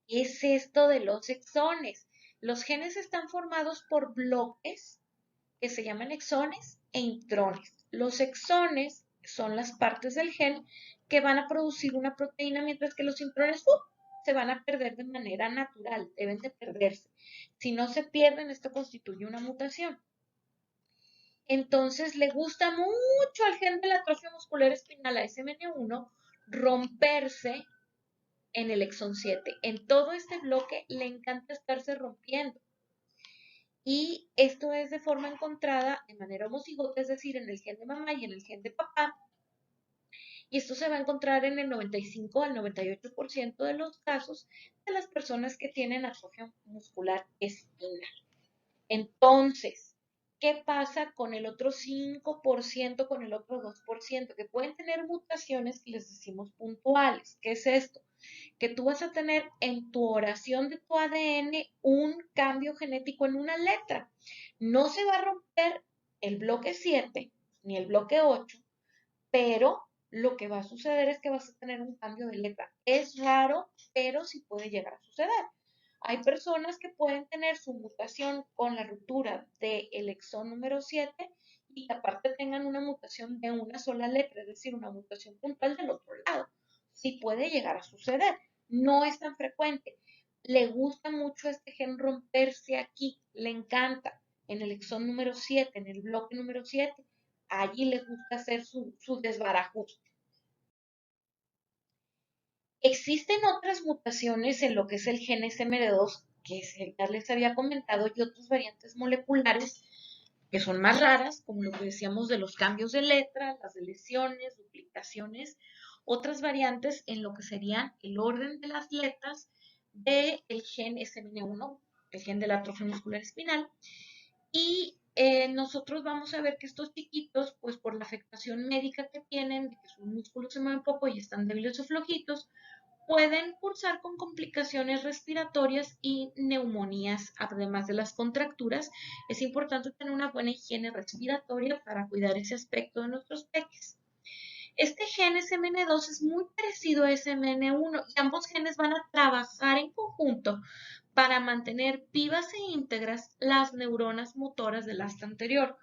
¿Qué es esto de los exones? Los genes están formados por bloques que se llaman exones e intrones. Los exones son las partes del gen que van a producir una proteína, mientras que los intrones se van a perder de manera natural, deben de perderse. Si no se pierden, esto constituye una mutación. Entonces, le gusta mucho al gen de la atrofia muscular espinal, a SMN1, romperse en el exón 7. En todo este bloque le encanta estarse rompiendo. Y esto es de forma encontrada de manera homocigota, es decir, en el gen de mamá y en el gen de papá. Y esto se va a encontrar en el 95 al 98% de los casos de las personas que tienen atrofia muscular espinal. Entonces, ¿qué pasa con el otro 5%, con el otro 2%? Que pueden tener mutaciones que les decimos puntuales. ¿Qué es esto? Que tú vas a tener en tu oración de tu ADN un cambio genético en una letra. No se va a romper el bloque 7 ni el bloque 8, pero lo que va a suceder es que vas a tener un cambio de letra. Es raro, pero sí puede llegar a suceder. Hay personas que pueden tener su mutación con la ruptura del exón número 7 y que aparte tengan una mutación de una sola letra, es decir, una mutación puntual del otro lado. Sí puede llegar a suceder. No es tan frecuente. Le gusta mucho este gen romperse aquí, le encanta en el exón número 7, en el bloque número 7. Allí les gusta hacer su desbarajuste. Existen otras mutaciones en lo que es el gen SMD2, que ya les había comentado, y otras variantes moleculares que son más raras, como lo que decíamos de los cambios de letra, las deleciones, duplicaciones, otras variantes en lo que serían el orden de las letras del gen SMN1, el gen de la atrofia muscular espinal, y nosotros vamos a ver que estos chiquitos, pues por la afectación médica que tienen, de que sus músculos se mueven poco y están débiles o flojitos, pueden cursar con complicaciones respiratorias y neumonías, además de las contracturas. Es importante tener una buena higiene respiratoria para cuidar ese aspecto de nuestros peques. Este gen SMN2 es muy parecido a SMN1 y ambos genes van a trabajar en conjunto para mantener vivas e íntegras las neuronas motoras del asta anterior.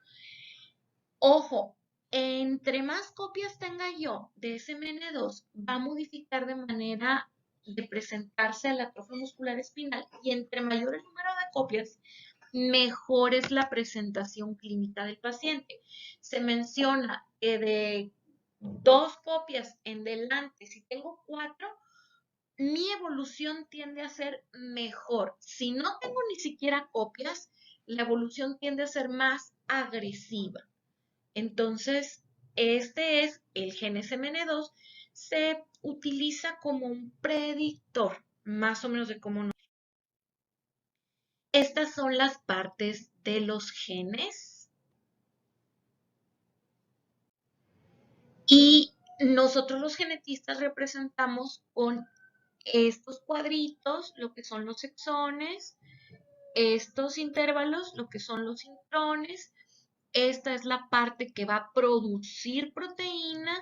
Ojo, Entre más copias tenga yo de SMN2, va a modificar de manera de presentarse a la atrofia muscular espinal y entre mayor el número de copias, mejor es la presentación clínica del paciente. Se menciona que de 2 copias en delante, si tengo 4, mi evolución tiende a ser mejor. Si no tengo ni siquiera copias, la evolución tiende a ser más agresiva. Entonces, este es el gen SMN2, se utiliza como un predictor, más o menos de cómo nos... Estas son las partes de los genes y nosotros los genetistas representamos con estos cuadritos lo que son los exones, estos intervalos lo que son los intrones. Esta es la parte que va a producir proteína.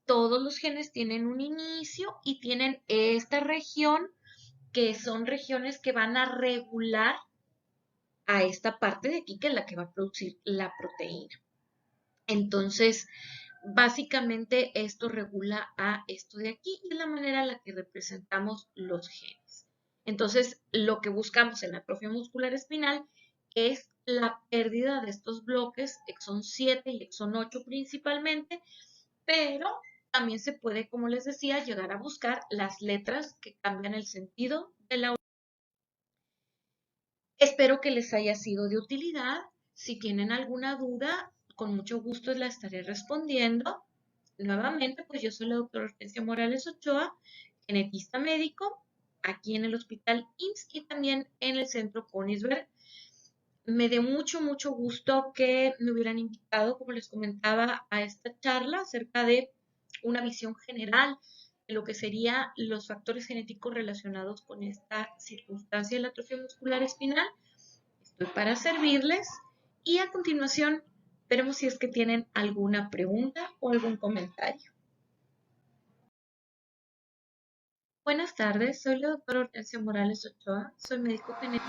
Todos los genes tienen un inicio y tienen esta región que son regiones que van a regular a esta parte de aquí que es la que va a producir la proteína. Entonces, básicamente esto regula a esto de aquí y es la manera en la que representamos los genes. Entonces, lo que buscamos en la atrofia muscular espinal es la pérdida de estos bloques, exón 7 y exón 8 principalmente, pero también se puede, como les decía, llegar a buscar las letras que cambian el sentido de la... Espero que les haya sido de utilidad. Si tienen alguna duda, con mucho gusto la estaré respondiendo. Nuevamente, pues yo soy la doctora Hortensia Morales Ochoa, genetista médico, aquí en el Hospital IMSS y también en el Centro Königsberg. Me dio mucho gusto que me hubieran invitado, como les comentaba, a esta charla acerca de una visión general de lo que serían los factores genéticos relacionados con esta circunstancia de la atrofia muscular espinal. Estoy para servirles y a continuación veremos si es que tienen alguna pregunta o algún comentario. Buenas tardes, soy la doctora Hortensia Morales Ochoa, soy médico genético.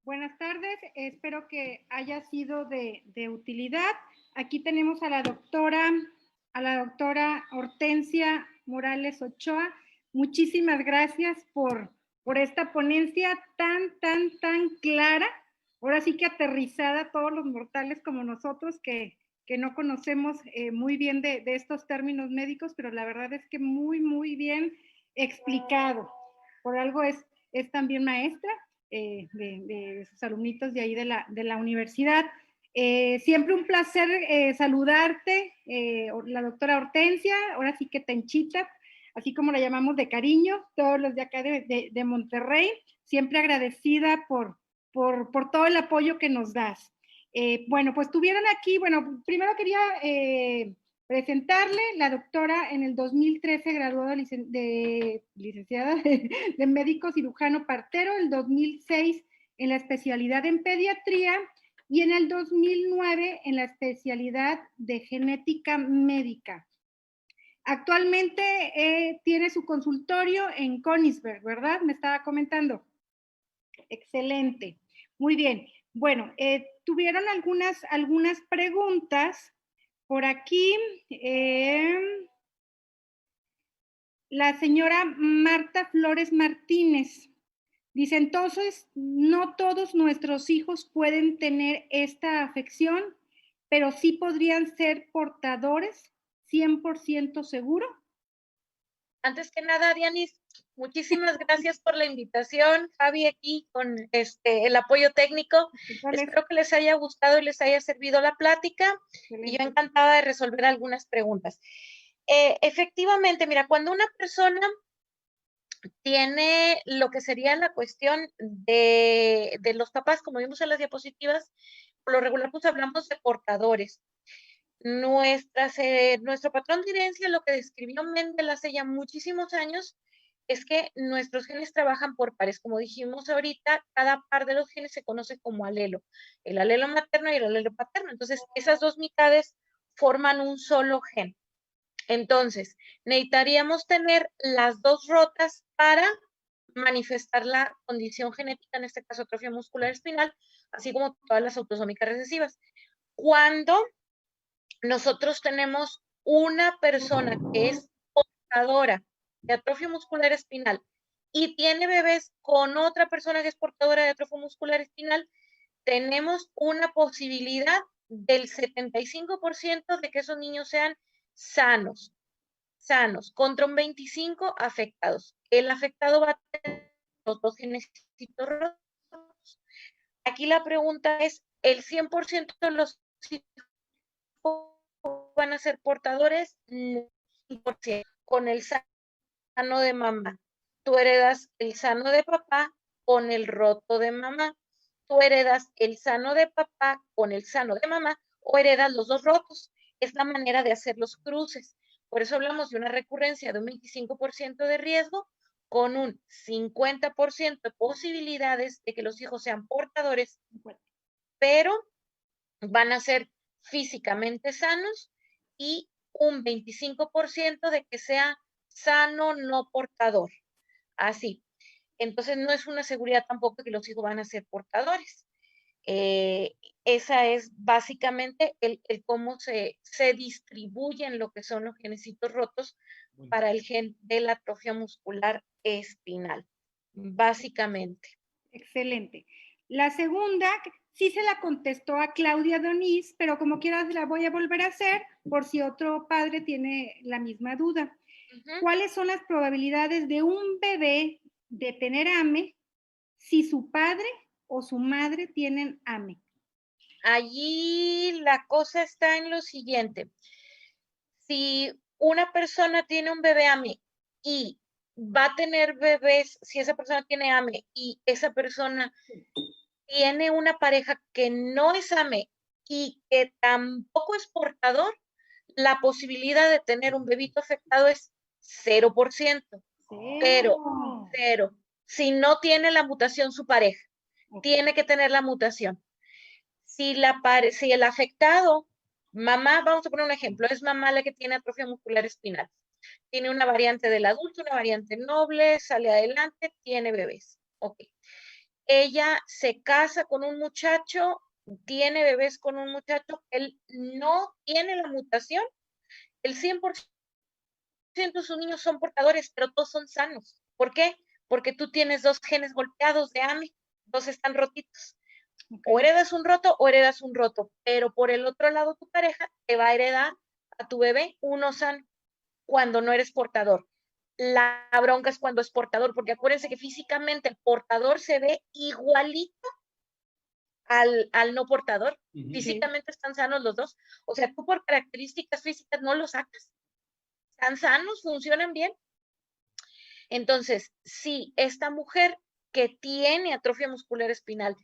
Buenas tardes, espero que haya sido de utilidad. Aquí tenemos a la doctora Hortensia Morales Ochoa. Muchísimas gracias por esta ponencia tan clara. Ahora sí que aterrizada a todos los mortales como nosotros que no conocemos muy bien de estos términos médicos, pero la verdad es que muy bien explicado. Por algo es también maestra. De sus alumnitos de ahí de la universidad. Siempre un placer saludarte, la doctora Hortensia, ahora sí que Tenchita, así como la llamamos de cariño, todos los de acá de Monterrey, siempre agradecida por todo el apoyo que nos das. Bueno, pues tuvieron aquí, bueno, primero quería presentarle, la doctora en el 2013 graduó de licenciada de médico cirujano partero, el 2006 en la especialidad en pediatría y en el 2009 en la especialidad de genética médica. Actualmente tiene su consultorio en Königsberg, ¿verdad? Me estaba comentando. Excelente. Muy bien. Bueno, tuvieron algunas preguntas. Por aquí, la señora Marta Flores Martínez dice, entonces, no todos nuestros hijos pueden tener esta afección, pero sí podrían ser portadores, 100% seguro. Antes que nada, Dianis, muchísimas gracias por la invitación. Javi aquí con el apoyo técnico. Espero que les haya gustado y les haya servido la plática. Excelente. Y yo encantada de resolver algunas preguntas. Efectivamente, mira, cuando una persona tiene lo que sería la cuestión de los papás, como vimos en las diapositivas, por lo regular pues hablamos de portadores. Nuestro patrón de herencia, lo que describió Mendel hace ya muchísimos años, es que nuestros genes trabajan por pares. Como dijimos ahorita, cada par de los genes se conoce como alelo, el alelo materno y el alelo paterno. Entonces, esas dos mitades forman un solo gen. Entonces, necesitaríamos tener las dos rotas para manifestar la condición genética, en este caso atrofia muscular espinal, así como todas las autosómicas recesivas. Cuando nosotros tenemos una persona que es portadora de atrofia muscular espinal y tiene bebés con otra persona que es portadora de atrofia muscular espinal, tenemos una posibilidad del 75% de que esos niños sean sanos, contra un 25% afectados. El afectado va a tener los dos genecitos rotos. Aquí la pregunta es, ¿el 100% de los hijos van a ser portadores? No, 100%. Con el sano de mamá. Tú heredas el sano de papá con el roto de mamá. Tú heredas el sano de papá con el sano de mamá o heredas los dos rotos. Es la manera de hacer los cruces. Por eso hablamos de una recurrencia de un 25% de riesgo con un 50% de posibilidades de que los hijos sean portadores, pero van a ser físicamente sanos y un 25% de que sea sano no portador. Así. Entonces no es una seguridad tampoco que los hijos van a ser portadores. Esa es básicamente el cómo se distribuyen lo que son los genecitos rotos para el gen de la atrofia muscular espinal, básicamente. Excelente. La segunda, sí se la contestó a Claudia Donís, pero como quieras la voy a volver a hacer por si otro padre tiene la misma duda. ¿Cuáles son las probabilidades de un bebé de tener AME si su padre o su madre tienen AME? Allí la cosa está en lo siguiente. Si una persona tiene un bebé AME y va a tener bebés, si esa persona tiene AME y esa persona tiene una pareja que no es AME y que tampoco es portador, la posibilidad de tener un bebito afectado es 0%. Cero. Si no tiene la mutación su pareja, tiene que tener la mutación. Si el afectado, mamá, vamos a poner un ejemplo, es mamá la que tiene atrofia muscular espinal. Tiene una variante del adulto, una variante noble, sale adelante, tiene bebés. Ok. Ella se casa con un muchacho, tiene bebés con un muchacho, él no tiene la mutación, el 100% de sus niños son portadores, pero todos son sanos. ¿Por qué? Porque tú tienes dos genes golpeados de AME, dos están rotitos. O heredas un roto o heredas un roto, pero por el otro lado tu pareja te va a heredar a tu bebé uno sano cuando no eres portador. La bronca es cuando es portador, porque acuérdense que físicamente el portador se ve igualito al no portador. Físicamente están sanos los dos. O sea, tú por características físicas no los sacas. Están sanos, funcionan bien. Entonces, si esta mujer que tiene atrofia muscular espinal,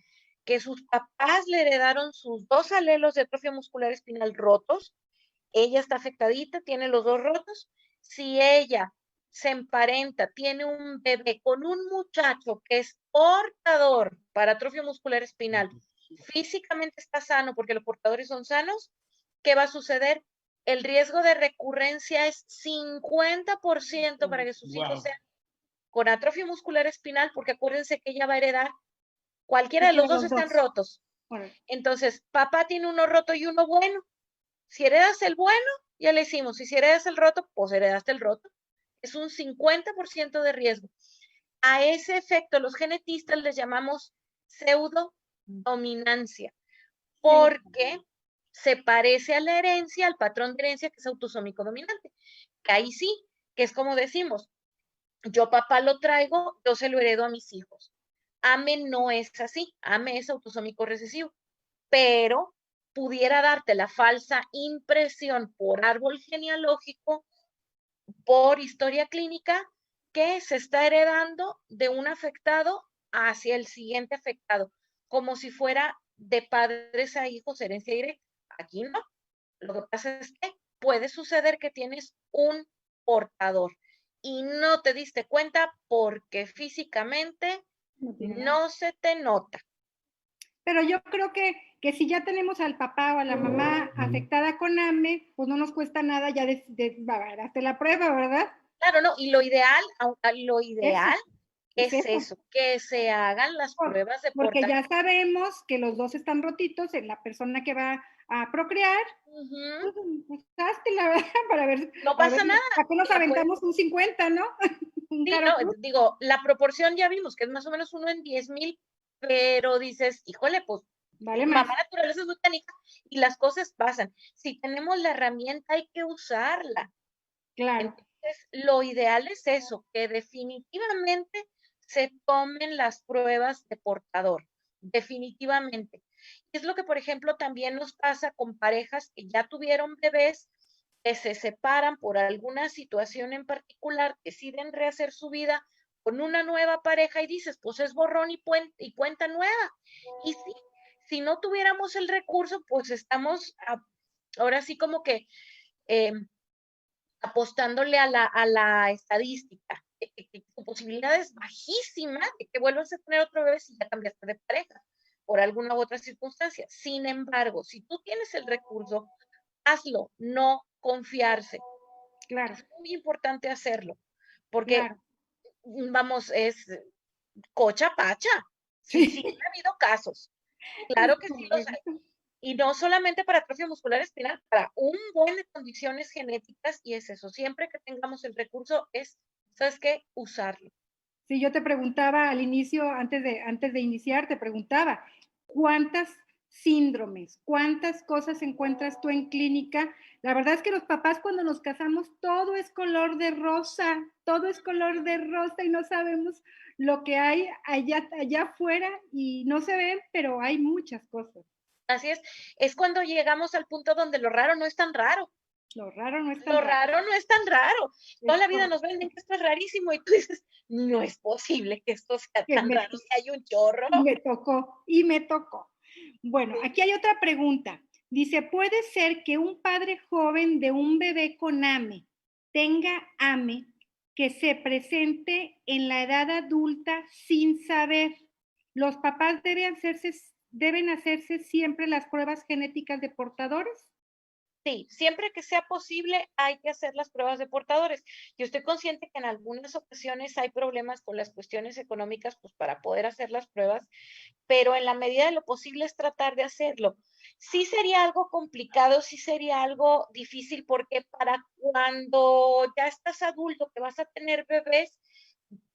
que sus papás le heredaron sus dos alelos de atrofia muscular espinal rotos, ella está afectadita, tiene los dos rotos. Si ella se emparenta, tiene un bebé con un muchacho que es portador para atrofia muscular espinal, físicamente está sano porque los portadores son sanos, ¿qué va a suceder? El riesgo de recurrencia es 50% para que sus hijos sean con atrofia muscular espinal, porque acuérdense que ella va a heredar, cualquiera de los dos están rotos. Entonces, papá tiene uno roto y uno bueno. Si heredas el bueno, ya le hicimos. Y si heredas el roto, pues heredaste el roto. Es un 50% de riesgo. A ese efecto, los genetistas les llamamos pseudodominancia, porque se parece a la herencia, al patrón de herencia que es autosómico dominante. Ahí sí, que es como decimos, yo papá lo traigo, yo se lo heredo a mis hijos. AME no es así, AME es autosómico recesivo, pero pudiera darte la falsa impresión por árbol genealógico, por historia clínica, que se está heredando de un afectado hacia el siguiente afectado, como si fuera de padres a hijos herencia directa. Aquí no. Lo que pasa es que puede suceder que tienes un portador y no te diste cuenta porque físicamente No tiene nada. no se te nota. Pero yo creo que si ya tenemos al papá o a la mamá afectada con AME, pues no nos cuesta nada ya hacer la prueba, ¿verdad? Claro, no, y lo ideal, lo Eso, ideal es es eso. eso, que se hagan las pruebas de Porque portación. ya sabemos que los dos están rotitos, en la persona que va a procrear, Ujú. pues, pues hazte la verdad No para ver, pasa nada, ¿para qué nos la puedes, aventamos un 50, no? Un sí, caro no, cruz, digo, la proporción ya vimos que es más o menos 1 en 10,000, pero dices, híjole, pues vale más, mamá naturaleza es muy canica y las cosas pasan. Si tenemos la herramienta hay que usarla. claro, Entonces, lo ideal es eso, que definitivamente se tomen las pruebas de portador, definitivamente. Y es lo que, por ejemplo, también nos pasa con parejas que ya tuvieron bebés, que se separan por alguna situación en particular, deciden rehacer su vida con una nueva pareja y dices, pues es borrón y cuenta nueva. Y sí, si no tuviéramos el recurso, pues estamos ahora sí como que eh, apostándole a la estadística, que tu posibilidad es bajísima de que vuelvas a tener otro bebé si ya cambiaste de pareja por alguna u otra circunstancia. Sin embargo, si tú tienes el recurso, hazlo, no confiarse. claro, Es muy importante hacerlo, porque, claro. vamos, es cocha pacha. Sí, sí, Sí, han habido casos. es Claro que sí los hay. correcto. Y no solamente para atrofia muscular espinal, para un buen de condiciones genéticas, y es eso, siempre que tengamos el recurso es, ¿sabes qué? Usarlo. Sí, yo te preguntaba al inicio, antes de iniciar, te preguntaba, ¿cuántas síndromes, cuántas cosas encuentras tú en clínica? La verdad es que los papás cuando nos casamos todo es color de rosa, todo es color de rosa y no sabemos lo que hay allá afuera y no se ven, pero hay muchas cosas. Así es cuando llegamos al punto donde lo raro no es tan raro. Lo raro no es tan Lo raro. raro no es tan raro. Toda Es la vida nos correcto. venden que esto es rarísimo y tú dices, no es posible que esto sea Que tan raro si hay un chorro. me tocó y me tocó. Bueno, aquí hay otra pregunta. Dice, ¿puede ser que un padre joven de un bebé con AME tenga AME que se presente en la edad adulta sin saber? ¿Los papás deben hacerse siempre las pruebas genéticas de portadores? Sí, siempre que sea posible hay que hacer las pruebas de portadores. Yo estoy consciente que en algunas ocasiones hay problemas con las cuestiones económicas, pues para poder hacer las pruebas, pero en la medida de lo posible es tratar de hacerlo. Sí sería algo complicado, sí sería algo difícil, porque para cuando ya estás adulto, que vas a tener bebés,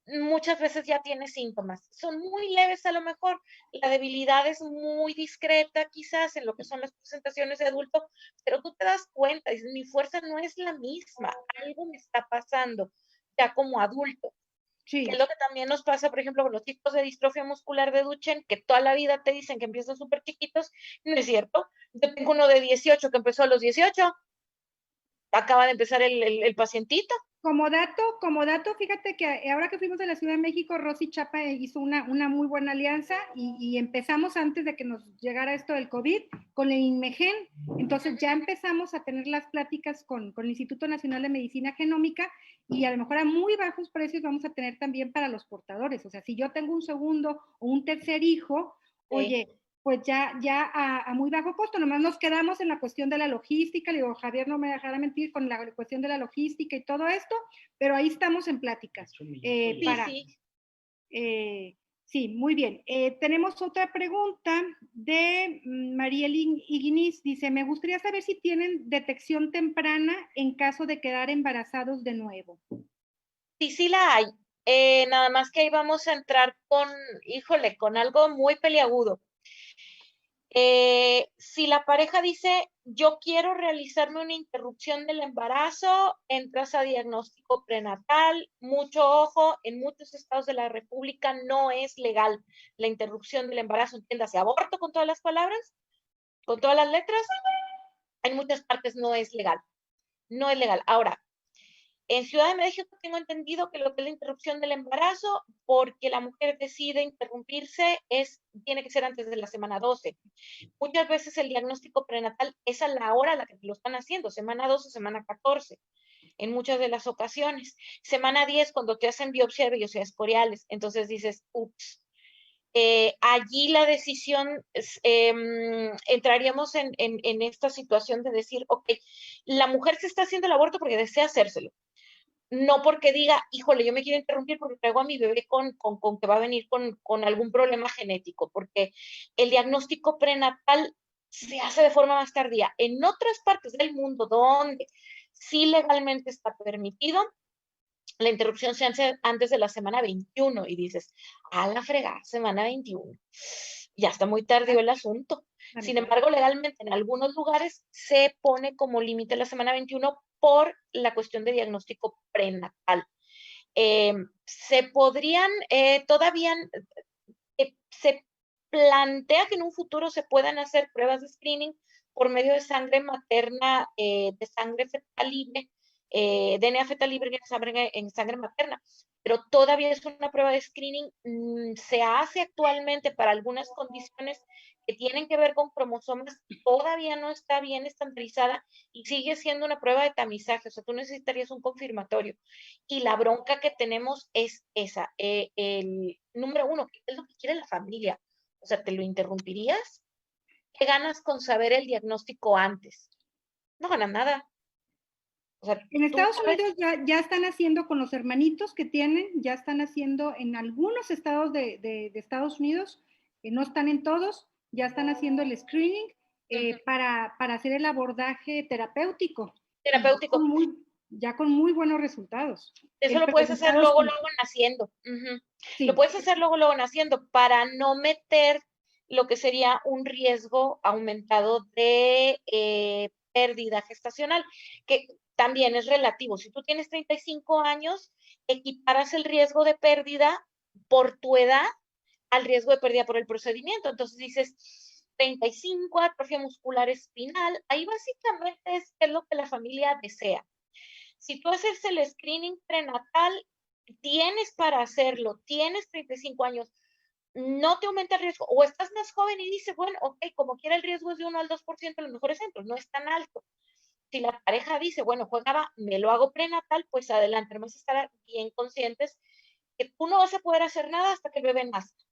muchas veces ya tienes síntomas. Son muy leves a lo mejor, la debilidad es muy discreta quizás en lo que son las presentaciones de adulto, pero tú te das cuenta, dices, mi fuerza no es la misma, algo me está pasando ya como adulto. Que es Sí, lo que también nos pasa, por ejemplo, con los tipos de distrofia muscular de Duchenne, que toda la vida te dicen que empiezan súper chiquitos, no es cierto. Yo tengo uno de 18 que empezó a los 18, acaba de empezar el pacientito. como dato, fíjate que ahora que fuimos a la Ciudad de México, Rosy Chapa hizo una muy buena alianza y empezamos antes de que nos llegara esto del COVID con el INMEGEN. Entonces ya empezamos a tener las pláticas con el Instituto Nacional de Medicina Genómica y a lo mejor a muy bajos precios vamos a tener también para los portadores. O sea, si yo tengo un segundo o un tercer hijo, Sí, oye, pues ya a muy bajo costo, nomás nos quedamos en la cuestión de la logística, le digo, Javier no me dejará mentir con la cuestión de la logística y todo esto, pero ahí estamos en pláticas. sí, sí. Eh, sí, muy bien. Tenemos otra pregunta de Mariel Iguinis, dice, me gustaría saber si tienen detección temprana en caso de quedar embarazados de nuevo. Sí, sí la hay. Nada más que ahí vamos a entrar con, híjole, con algo muy peliagudo. Si la pareja dice, yo quiero realizarme una interrupción del embarazo, entras a diagnóstico prenatal, mucho ojo, en muchos estados de la República no es legal la interrupción del embarazo, entiéndase, aborto con todas las palabras, con todas las letras, en muchas partes no es legal, no es legal. Ahora, en Ciudad de México tengo entendido que lo que es la interrupción del embarazo, porque la mujer decide interrumpirse, tiene que ser antes de la semana 12. Muchas veces el diagnóstico prenatal es a la hora a la que te lo están haciendo, semana 12, semana 14. en muchas de las ocasiones. Semana 10, cuando te hacen biopsia de vellosidades coriales, entonces dices, ups. Allí la decisión, entraríamos en esta situación de decir, ok, la mujer se está haciendo el aborto porque desea hacérselo, no porque diga, híjole, yo me quiero interrumpir porque traigo a mi bebé con que va a venir con algún problema genético, porque el diagnóstico prenatal se hace de forma más tardía. En otras partes del mundo donde sí legalmente está permitido, la interrupción se hace antes de la semana 21 y dices, a la fregada, semana 21. Ya está muy tardío el asunto. Sin embargo, legalmente en algunos lugares se pone como límite la semana 21 por la cuestión de diagnóstico prenatal. Se podrían, todavía se plantea que en un futuro se puedan hacer pruebas de screening por medio de sangre materna, de sangre fetal libre, DNA fetal libre en sangre materna, pero todavía es una prueba de screening, se hace actualmente para algunas condiciones que tienen que ver con cromosomas, todavía no está bien estandarizada y sigue siendo una prueba de tamizaje, o sea, tú necesitarías un confirmatorio. Y la bronca que tenemos es esa, el número uno, ¿qué es lo que quiere la familia? O sea, ¿te lo interrumpirías? ¿Qué ganas con saber el diagnóstico antes? No ganas nada. O sea, En tú Estados sabes. Unidos ya están haciendo con los hermanitos que tienen, ya están haciendo en algunos estados de Estados Unidos, no están en todos, ya están haciendo el screening para hacer el abordaje terapéutico. Y Terapéutico. ya con muy buenos resultados. Eso El lo puedes hacer preguntado luego, sí. luego naciendo. Lo Sí, puedes hacer luego, luego naciendo para no meter lo que sería un riesgo aumentado de pérdida gestacional, que también es relativo. Si tú tienes 35 años, equiparas el riesgo de pérdida por tu edad al riesgo de pérdida por el procedimiento. Entonces dices, 35, atrofia muscular espinal, ahí básicamente es lo que la familia desea. Si tú haces el screening prenatal, tienes para hacerlo, tienes 35 años, no te aumenta el riesgo, o estás más joven y dices, bueno, ok, como quiera el riesgo es de 1 al 2% en los mejores centros, no es tan alto. Si la pareja dice, bueno, juega, me lo hago prenatal, pues adelante, vamos a estar bien conscientes que tú no vas a poder hacer nada hasta que el bebé nazca.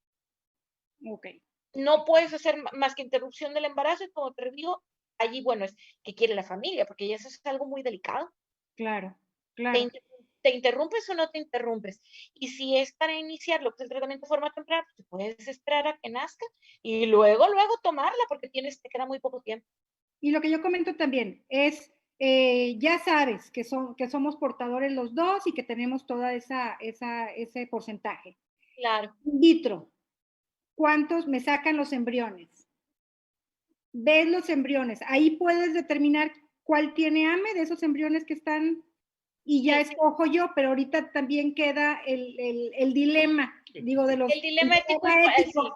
ok, No puedes hacer más que interrupción del embarazo y como te digo, allí, bueno, es que quiere la familia, porque ya eso es algo muy delicado. claro, ¿Te, claro. inter ¿Te interrumpes o no te interrumpes? Y si es para iniciar lo que es el tratamiento de forma temprana, pues puedes esperar a que nazca y luego, luego tomarla porque te queda muy poco tiempo. Y lo que yo comento también es, ya sabes que somos portadores los dos y que tenemos toda ese porcentaje. Claro. In vitro, ¿cuántos me sacan los embriones? Ves los embriones, ahí puedes determinar cuál tiene AME de esos embriones que están y ya Sí. escojo yo, pero ahorita también queda el dilema, digo, El dilema ético, ético. sí.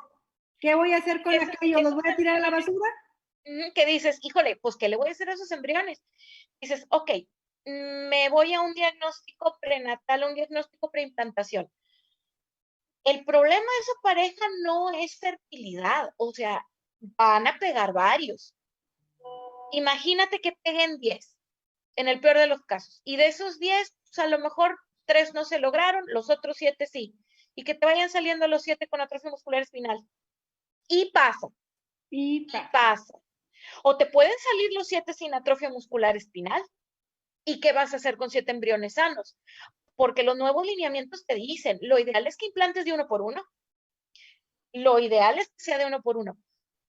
¿Qué voy a hacer con aquellos? ¿Los voy a tirar a la basura? Que dices, híjole, pues ¿qué le voy a hacer a esos embriones? Dices, ok, me voy a un diagnóstico prenatal, a un diagnóstico preimplantación. El problema de esa pareja no es fertilidad, o sea, van a pegar varios. Imagínate que peguen 10, en el peor de los casos, y de esos 10, pues a lo mejor 3 no se lograron, los otros 7 sí, y que te vayan saliendo los 7 con atrofia muscular espinal. Y pasa, Y y pasa. pasa. O te pueden salir los 7 sin atrofia muscular espinal. ¿Y qué vas a hacer con 7 embriones sanos? Porque los nuevos lineamientos te dicen, lo ideal es que implantes de 1 por 1. Lo ideal es que sea de 1 por 1.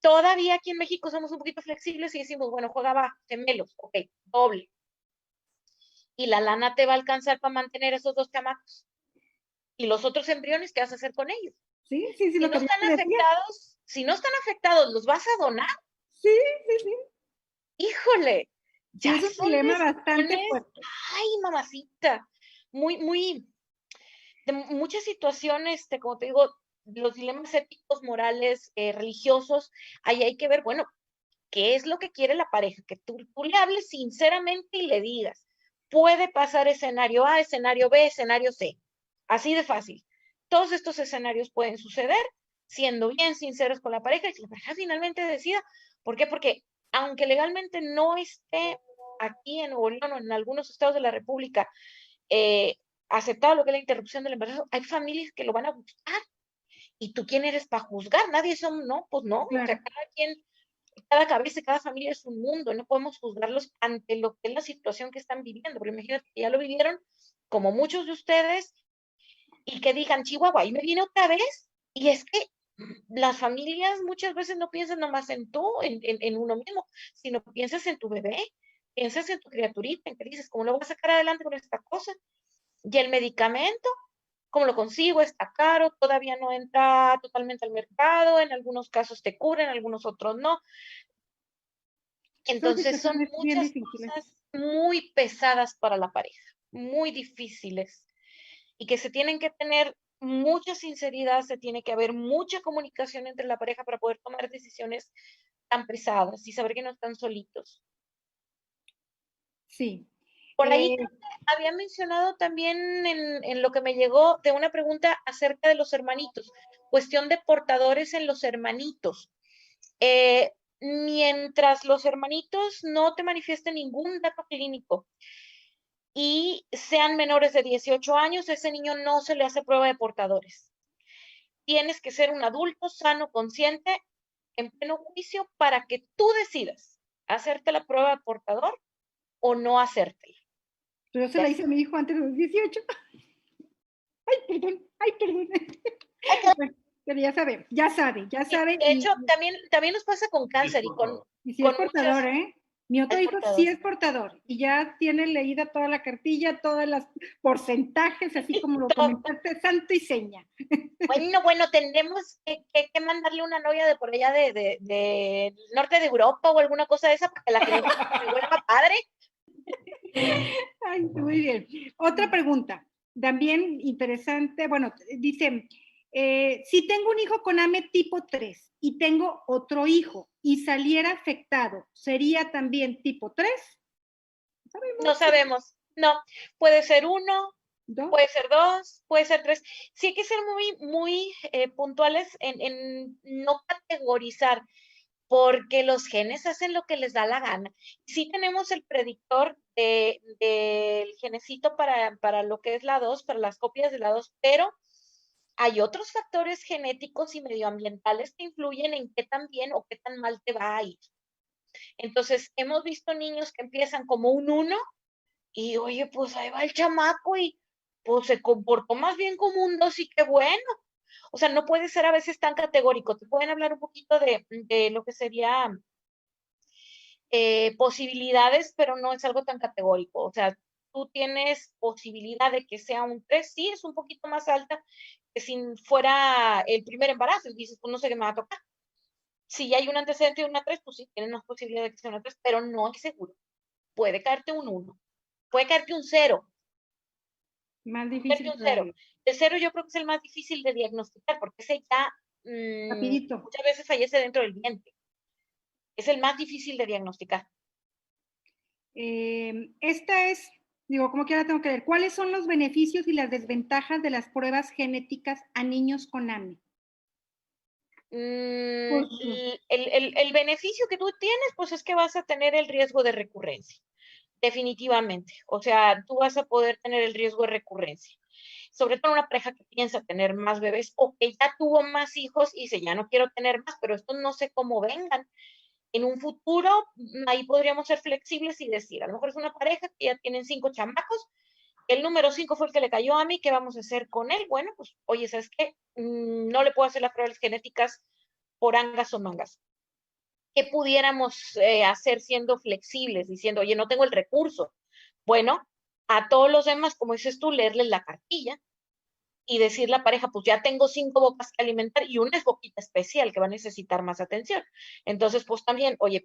Todavía aquí en México somos un poquito flexibles y decimos, bueno, juega gemelos, ok, doble. Y la lana te va a alcanzar para mantener esos 2 chamacos. Y los otros embriones, ¿qué vas a hacer con ellos? Sí, sí, sí, Si lo no que yo están te decía. afectados, ¿los vas a donar? Sí, sí, sí. Híjole, Sí, ya es un son dilema bastante decisiones, fuerte. ay, mamacita, muy, muy, de muchas situaciones, como te digo, los dilemas éticos, morales, religiosos, ahí hay que ver, bueno, ¿qué es lo que quiere la pareja? Que tú le hables sinceramente y le digas, puede pasar escenario A, escenario B, escenario C, así de fácil. Todos estos escenarios pueden suceder siendo bien sinceros con la pareja y que la pareja finalmente decida. ¿Por qué? Porque aunque legalmente no esté aquí en Nuevo León o en algunos estados de la República eh, aceptado lo que es la interrupción del embarazo, hay familias que lo van a buscar. ¿Y tú quién eres para juzgar? Nadie son, no, pues no, o sea, Claro. cada quien, cada cabeza, cada familia es un mundo, no podemos juzgarlos ante lo que es la situación que están viviendo, porque imagínate que ya lo vivieron como muchos de ustedes y que digan, Chihuahua, y me viene otra vez, y es que las familias muchas veces no piensan nomás en tú, en uno mismo, sino piensas en tu bebé, piensas en tu criaturita, en que dices, ¿cómo lo voy a sacar adelante con esta cosa? Y el medicamento, ¿cómo lo consigo? Está caro, todavía no entra totalmente al mercado, en algunos casos te cubren, en algunos otros no. Son Entonces son situaciones bien muchas difíciles. cosas muy pesadas para la pareja, muy difíciles y que se tienen que tener mucha sinceridad, se tiene que haber mucha comunicación entre la pareja para poder tomar decisiones tan pesadas y saber que no están solitos. Sí. Por ahí Eh, creo que había mencionado también en lo que me llegó de una pregunta acerca de los hermanitos, cuestión de portadores en los hermanitos. Mientras los hermanitos no te manifiesten ningún dato clínico y sean menores de 18 años, ese niño no se le hace prueba de portadores. Tienes que ser un adulto sano, consciente, en pleno juicio para que tú decidas hacerte la prueba de portador o no hacértela. yo se ¿Ya? la hice a mi hijo antes de los 18. Ay, perdón, ay, perdón. Bueno, pero ya sabe, ya Sí, sabe. de hecho, también nos pasa con cáncer Y sí es con portador, muchas, ¿eh? Mi otro es hijo sí portador. es portador y ya tiene leída toda la cartilla, todos los porcentajes, así como lo Todo. comentaste, santo y seña. Bueno, tendremos que mandarle una novia de por allá de norte de Europa o alguna cosa de esa para que la genética se me vuelva padre. Ay, muy bien. Otra pregunta, también interesante. Bueno, dice, si tengo un hijo con AME tipo 3 y tengo otro hijo y saliera afectado, ¿sería también tipo 3? No ¿Sabemos? sabemos. No, puede ser uno, ¿Dos? puede ser dos, puede ser tres. Sí hay que ser muy puntuales en no categorizar, porque los genes hacen lo que les da la gana. Sí tenemos el predictor del genecito para lo que es la 2, para las copias de la 2, pero hay otros factores genéticos y medioambientales que influyen en qué tan bien o qué tan mal te va a ir. Entonces, hemos visto niños que empiezan como un uno y oye, pues ahí va el chamaco y pues se comportó más bien como un 2 y qué bueno. O sea, no puede ser a veces tan categórico. Te pueden hablar un poquito de lo que sería posibilidades, pero no es algo tan categórico. O sea, tú tienes posibilidad de que sea un 3, sí, es un poquito más alta que si fuera el primer embarazo. Y dices, pues no sé qué me va a tocar. Si ya hay un antecedente de una 3, pues sí, tienes más posibilidad de que sea una 3, pero no es seguro. Puede caerte un 1, puede caerte un 0, Más puede caerte difícil un 0. todavía. El 0 yo creo que es el más difícil de diagnosticar, porque ese ya Rapidito. muchas veces fallece dentro del vientre. Es el más difícil de diagnosticar. Esta es, digo, como quiera tengo que ver, ¿cuáles son los beneficios y las desventajas de las pruebas genéticas a niños con AME? Pues, El beneficio que tú tienes, pues es que vas a tener el riesgo de recurrencia, definitivamente. O sea, tú vas a poder tener el riesgo de recurrencia. Sobre todo una pareja que piensa tener más bebés o que ya tuvo más hijos y dice, ya no quiero tener más, pero estos no sé cómo vengan. En un futuro, ahí podríamos ser flexibles y decir, a lo mejor es una pareja que ya tienen 5 chamacos, el número 5 fue el que le cayó a mí, ¿qué vamos a hacer con él? Bueno, pues, oye, ¿sabes qué? No le puedo hacer las pruebas genéticas por angas o mangas. ¿Qué pudiéramos hacer siendo flexibles, diciendo, oye, no tengo el recurso? Bueno, a todos los demás, como dices tú, leerles la cartilla y decirle a la pareja, pues ya tengo 5 bocas que alimentar y una es boquita especial que va a necesitar más atención. Entonces, pues también, oye,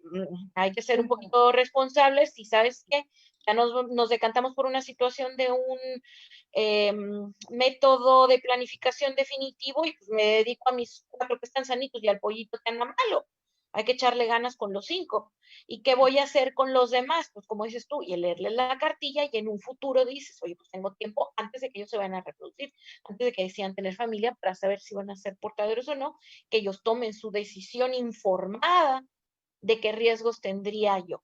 hay que ser un poquito responsables y sabes qué, ya nos decantamos por una situación de un método de planificación definitivo y pues me dedico a mis 4 que están sanitos y al pollito que anda malo. Hay que echarle ganas con los 5. ¿Y qué voy a hacer con los demás? Pues como dices tú, y leerles la cartilla y en un futuro dices, oye, pues tengo tiempo antes de que ellos se vayan a reproducir, antes de que decidan tener familia para saber si van a ser portadores o no, que ellos tomen su decisión informada de qué riesgos tendría yo.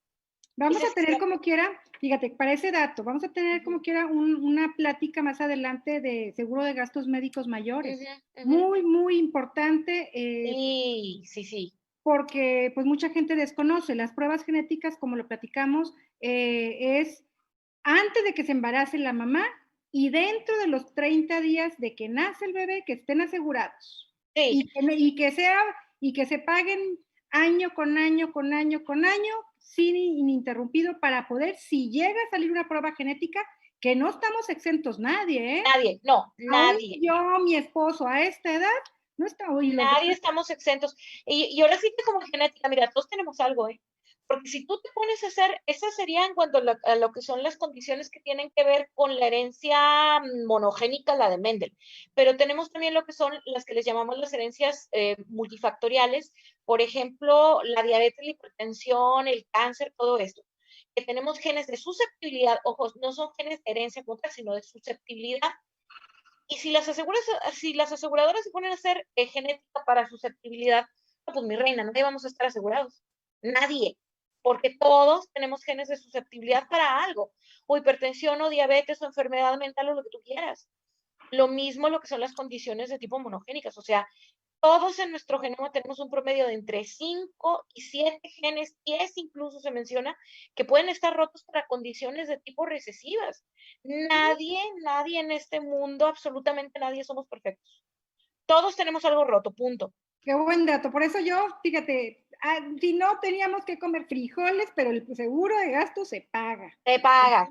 Vamos Ese a sí tener sería- como quiera, fíjate, para ese dato, vamos a tener como quiera una plática más adelante de seguro de gastos médicos mayores. Ujú, ujú. Muy, muy importante, Sí, sí, sí. porque pues mucha gente desconoce. Las pruebas genéticas, como lo platicamos, es antes de que se embarace la mamá y dentro de los 30 días de que nace el bebé, que estén asegurados. Sí, Y que sea, y que se paguen año con año, con año, con año, sin ininterrumpido, para poder, si llega a salir una prueba genética, que no estamos exentos nadie, ¿eh? nadie, no, Aún nadie. yo, mi esposo, a esta edad, no estamos, y los dos. Nadie estamos exentos. Y ahora sí que como genética, mira, todos tenemos algo, ¿eh? Porque si tú te pones a hacer, esas serían cuando a lo que son las condiciones que tienen que ver con la herencia monogénica, la de Mendel. Pero tenemos también lo que son las que les llamamos las herencias multifactoriales, por ejemplo, la diabetes, la hipertensión, el cáncer, todo esto. Que tenemos genes de susceptibilidad, ojos, no son genes de herencia como tal, sino de susceptibilidad y si las aseguradoras se ponen a hacer genética para susceptibilidad, no, pues mi reina, nadie vamos a estar asegurados. Nadie. Porque todos tenemos genes de susceptibilidad para algo. O hipertensión, o diabetes, o enfermedad mental, o lo que tú quieras. Lo mismo lo que son las condiciones de tipo monogénicas. O sea, todos en nuestro genoma tenemos un promedio de entre 5 y 7 genes, 10 incluso se menciona, que pueden estar rotos para condiciones de tipo recesivas. Nadie en este mundo, absolutamente nadie somos perfectos. Todos tenemos algo roto, punto. Qué buen dato. Por eso yo, fíjate, si no teníamos que comer frijoles, pero el seguro de gasto se paga. Te paga.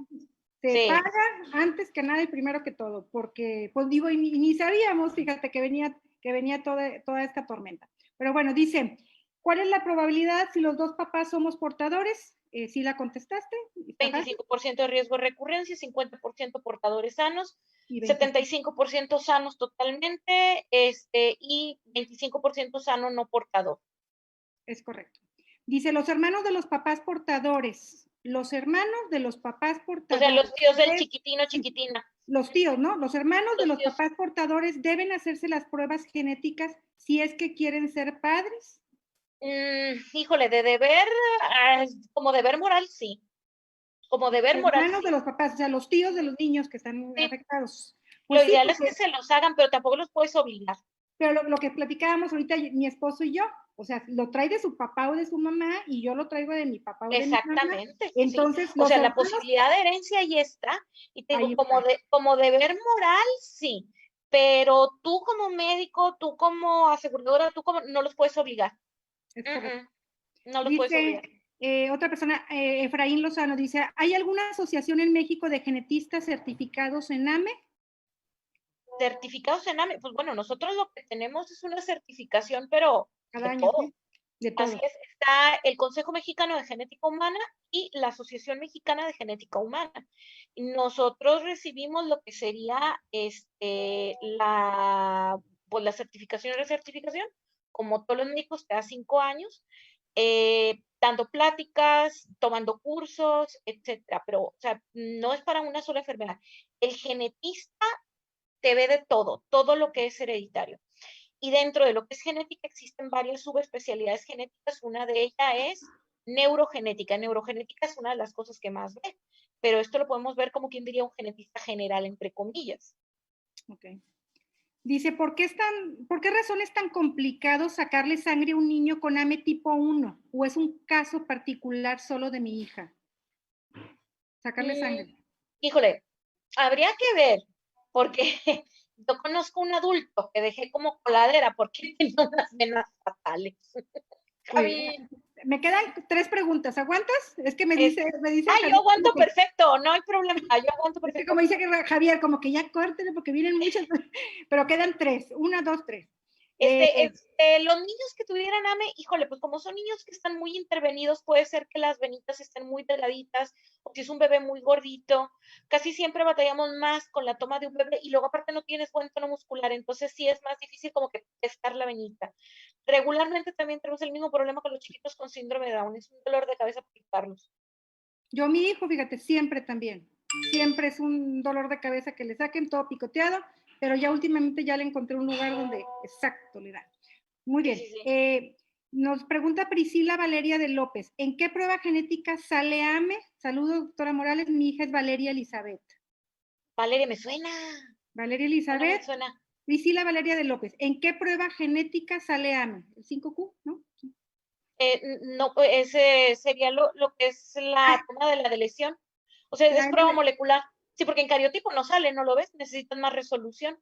Se Sí. paga antes que nada y primero que todo, porque, pues digo, y ni sabíamos, fíjate, que venía toda esta tormenta. Pero bueno, dice, ¿cuál es la probabilidad si los dos papás somos portadores? ¿Sí la contestaste? ¿Está fácil? 25% de riesgo de recurrencia, 50% portadores sanos, Y 25. 75% sanos totalmente, y 25% sano no portador. Es correcto. Dice, los hermanos de los papás portadores, los hermanos de los papás O sea, portadores, los tíos del chiquitino, chiquitina. los tíos, ¿no? Los hermanos de Los los tíos. papás portadores deben hacerse las pruebas genéticas si es que quieren ser padres. Híjole, de deber, como deber moral, sí. Como deber moral, Hermanos de sí. los papás, o sea, los tíos de los niños que están Sí. afectados. Lo Pues sí, ideal es que porque, se los hagan, pero tampoco los puedes obligar. pero lo que platicábamos ahorita mi esposo y yo, o sea, lo trae de su papá o de su mamá y yo lo traigo de mi papá o de mi mamá. Exactamente, sí. Entonces, O los sea, la hermanos, posibilidad de herencia ahí está. Y te digo, ahí está, como deber moral, sí. Pero tú como médico, tú como aseguradora, no los puedes obligar. es Mm, correcto. no los puedes Dice obligar. otra persona, Efraín Lozano, dice, ¿hay alguna asociación en México de genetistas certificados en AME? Certificados en AME, pues bueno, nosotros lo que tenemos es una certificación, pero Cada de año, todo. ¿sí? De Así todo. es, está el Consejo Mexicano de Genética Humana y la Asociación Mexicana de Genética Humana. Nosotros recibimos lo que sería pues la certificación y recertificación, como todos los médicos, cada 5 años, dando pláticas, tomando cursos, etcétera. Pero, o sea, no es para una sola enfermedad. El genetista te ve de todo, todo lo que es hereditario. Y dentro de lo que es genética existen varias subespecialidades genéticas. Una de ellas es neurogenética. Neurogenética es una de las cosas que más ve, pero esto lo podemos ver como quien diría un genetista general, entre comillas. Okay. Dice, ¿por qué razón es tan complicado sacarle sangre a un niño con AME tipo 1? ¿O es un caso particular solo de mi hija? Sacarle Mm, sangre. híjole, habría que ver, porque yo conozco un adulto que dejé como coladera porque tenía unas venas fatales. Oye, Javi, me quedan 3 preguntas. ¿Aguantas? Es que me dice yo Javier, aguanto perfecto, no hay problema, yo aguanto es que perfecto. como dice Javier, como que ya córtele porque vienen muchas, pero quedan 3. 1, 2, 3. Los niños que tuvieran AME, híjole, pues como son niños que están muy intervenidos, puede ser que las venitas estén muy delgaditas, o si es un bebé muy gordito, casi siempre batallamos más con la toma de un bebé y luego aparte no tienes buen tono muscular, entonces sí es más difícil como que testar la venita. Regularmente también tenemos el mismo problema con los chiquitos con síndrome de Down, es un dolor de cabeza picarlos. Yo, mi hijo, fíjate, siempre también. Siempre es un dolor de cabeza que le saquen todo picoteado, pero ya últimamente ya le encontré un lugar donde exacto le da. Muy Sí, bien. sí, sí. Nos pregunta Priscila Valeria de López, ¿en qué prueba genética sale AME? Saludos, doctora Morales, mi hija es Valeria Elizabeth. Valeria, me suena. Valeria Suena, me Elizabeth, suena. Priscila Valeria de López, ¿en qué prueba genética sale AME? El 5Q, ¿no? No, ese sería lo que es la Ah, toma de la lesión. O sea, es la prueba ML, molecular. Sí, porque en cariotipo no sale, ¿no lo ves? Necesitan más resolución.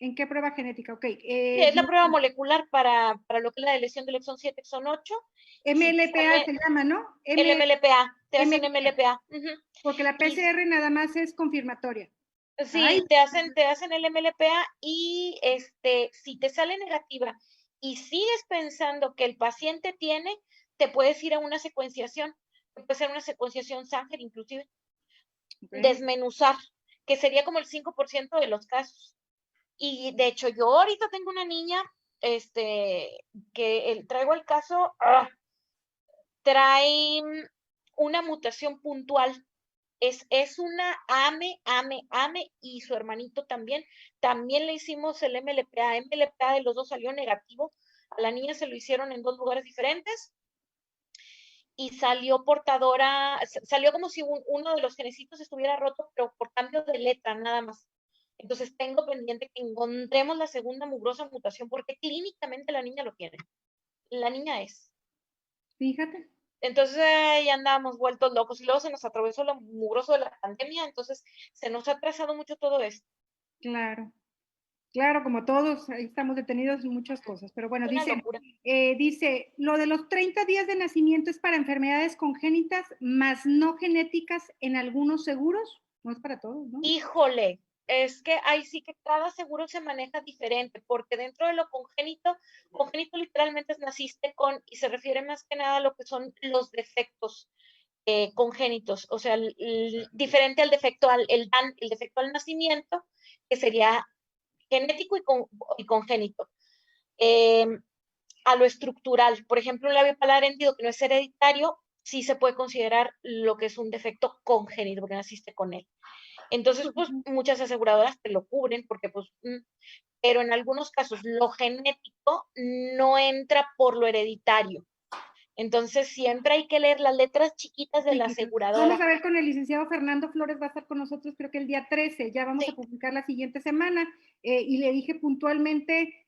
¿en qué prueba genética? Ok. Sí, es la prueba molecular para lo que es la de lesión del exón 7, exón 8. Y si te MLPA sale se llama, ¿no? el MLPA, te hacen MLPA, MLPA. Ujú. porque la Y PCR nada más es confirmatoria. Ay, sí, te hacen el MLPA y si te sale negativa y sigues pensando que el paciente tiene, te puedes ir a una secuenciación, puede ser una secuenciación Sanger inclusive, ok. desmenuzar, que sería como el 5% de los casos. Y de hecho, yo ahorita tengo una niña, que traigo el caso, trae una mutación puntual. Es una AME, y su hermanito también. También le hicimos el MLPA. MLPA de los dos salió negativo. A la niña se lo hicieron en 2 lugares diferentes y salió portadora, salió como si uno de los genecitos estuviera roto, pero por cambio de letra, nada más. Entonces tengo pendiente que encontremos la segunda mugrosa mutación porque clínicamente la niña lo tiene. La niña es. Fíjate, Entonces ya andábamos vueltos locos y luego se nos atravesó lo mugroso de la pandemia, entonces se nos ha atrasado mucho todo esto. claro. Claro, como todos, ahí estamos detenidos en muchas cosas. Pero bueno, Una dice, locura. lo de los 30 días de nacimiento es para enfermedades congénitas, más no genéticas en algunos seguros. No es para todos, ¿no? Híjole, es que ahí sí que cada seguro se maneja diferente, porque dentro de lo congénito, congénito literalmente es naciste con, y se refiere más que nada a lo que son los defectos congénitos, o sea, diferente al defecto el defecto al nacimiento, que sería genético y congénito. Eh, a lo estructural, por ejemplo, un labio paladar hendido que no es hereditario, sí se puede considerar lo que es un defecto congénito, porque naciste con él. Entonces, pues Ujú. muchas aseguradoras te lo cubren porque, pues, pero en algunos casos lo genético no entra por lo hereditario. Entonces, siempre hay que leer las letras chiquitas de la Chiquitas. Vamos aseguradora. a ver con el licenciado Fernando Flores, va a estar con nosotros creo que el día 13, ya vamos a Sí, publicar la siguiente semana, y le dije puntualmente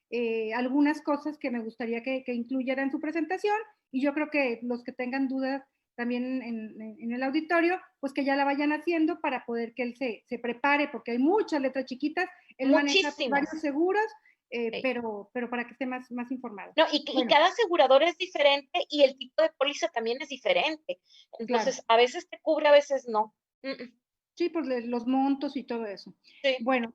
algunas cosas que me gustaría que incluyera en su presentación, y yo creo que los que tengan dudas también en el auditorio, pues que ya la vayan haciendo para poder que él se prepare, porque hay muchas letras chiquitas, él maneja varios muchísimas. seguros, Sí. pero para que esté más informado. No, y Bueno, cada asegurador es diferente y el tipo de póliza también es diferente. claro. Entonces, a veces te cubre, a veces no. Sí, pues los montos y todo eso. Sí. Bueno,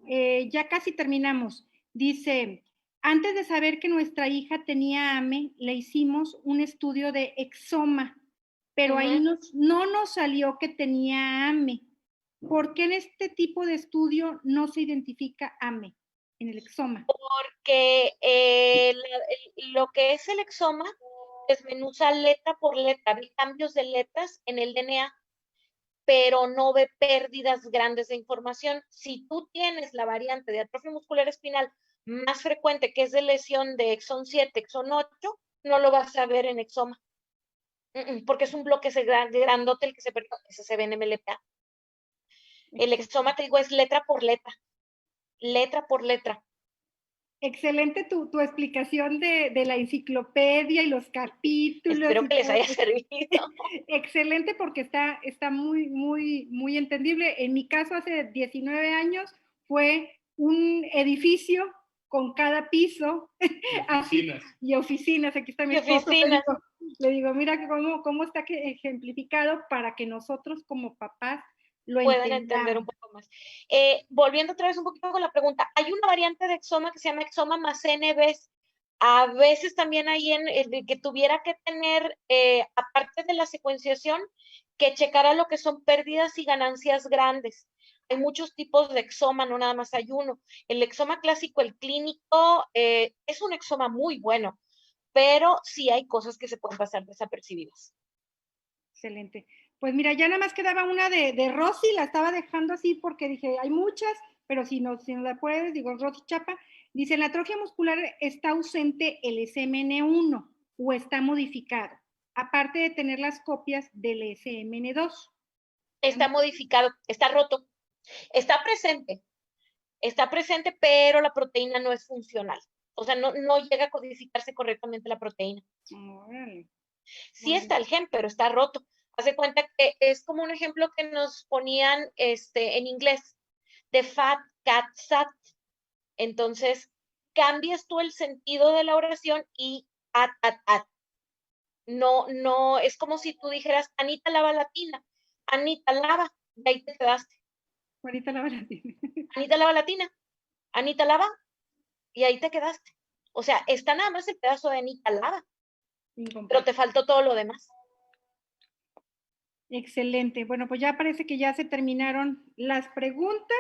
ya casi terminamos. Dice, antes de saber que nuestra hija tenía AME, le hicimos un estudio de exoma, pero ahí Ujú. no nos salió que tenía AME. ¿Por qué en este tipo de estudio no se identifica AME en el exoma? Porque lo que es el exoma desmenuza letra por letra, ve cambios de letras en el DNA, pero no ve pérdidas grandes de información. Si tú tienes la variante de atrofia muscular espinal más frecuente, que es de lesión de exón 7, exón 8, no lo vas a ver en exoma. Porque es un bloque ese grandote el que se perdió, ese se ve en MLPA. El Excelente. exoma, te digo, es letra por letra, letra por letra. Excelente tu explicación de la enciclopedia y los capítulos Espero y que les todo. haya servido. Excelente porque está muy entendible. En mi caso, hace 19 años, fue un edificio con cada piso y oficinas. Aquí está mi Y esposo, oficinas. le digo, mira cómo está ejemplificado para que nosotros como papás lo Pueden entender un entendamos. poco más. Volviendo otra vez un poquito con la pregunta, hay una variante de exoma que se llama exoma más NBs. A veces también hay que tuviera que tener, aparte de la secuenciación, que checara lo que son pérdidas y ganancias grandes. Hay muchos tipos de exoma, no nada más hay uno. El exoma clásico, el clínico, es un exoma muy bueno, pero sí hay cosas que se pueden pasar desapercibidas. Excelente. Pues mira, ya nada más quedaba una de Rosy, la estaba dejando así porque dije, hay muchas, pero si no la puedes, digo, Rosy Chapa, Dice, ¿en la atrofia muscular está ausente el SMN1 o está modificado? Aparte de tener las copias del SMN2. Está modificado, está roto. Está presente, pero la proteína no es funcional. O sea, no llega a codificarse correctamente la proteína. Órale. Sí está el gen, pero está roto. Haz de cuenta que es como un ejemplo que nos ponían en inglés, de fat, cat, sat. Entonces, cambias tú el sentido de la oración y at, at, at. No, es como si tú dijeras, Anita lava la tina, Anita lava, y ahí te quedaste. Juanita lava la tina. Anita lava la tina, Anita lava, y ahí te quedaste. O sea, está nada más el pedazo de Anita lava, pero te faltó todo lo demás. Excelente. Bueno, pues ya parece que ya se terminaron las preguntas.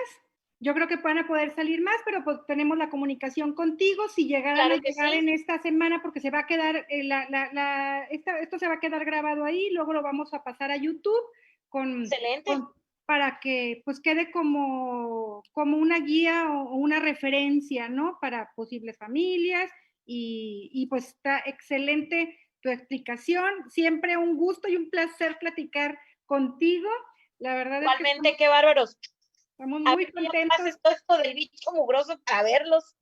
Yo creo que van a poder salir más, pero pues tenemos la comunicación contigo. Si llegaran a llegar en esta semana, porque se va a quedar, esto se va a quedar grabado ahí, luego lo vamos a pasar a YouTube para que pues quede como una guía o una referencia, ¿no? Para posibles familias y pues está excelente tu explicación. Siempre un gusto y un placer platicar contigo. La verdad igualmente, es que qué bárbaros. Estamos muy contentos. Haces todo esto del bicho mugroso para verlos.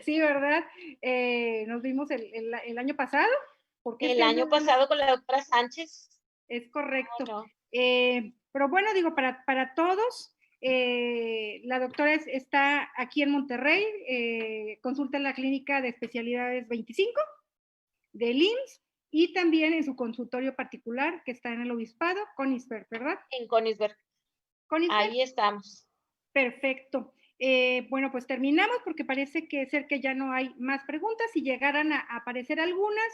Sí, ¿verdad? Nos vimos el año pasado. El año pasado con la doctora Sánchez. Es correcto. No. Pero bueno, digo, para todos, la doctora está aquí en Monterrey, consulta en la clínica de especialidades 25 del IMSS y también en su consultorio particular que está en el Obispado, Königsberg, ¿verdad? En Königsberg. Ahí estamos. Perfecto. Bueno, pues terminamos porque parece que ser que ya no hay más preguntas. Si llegaran a aparecer algunas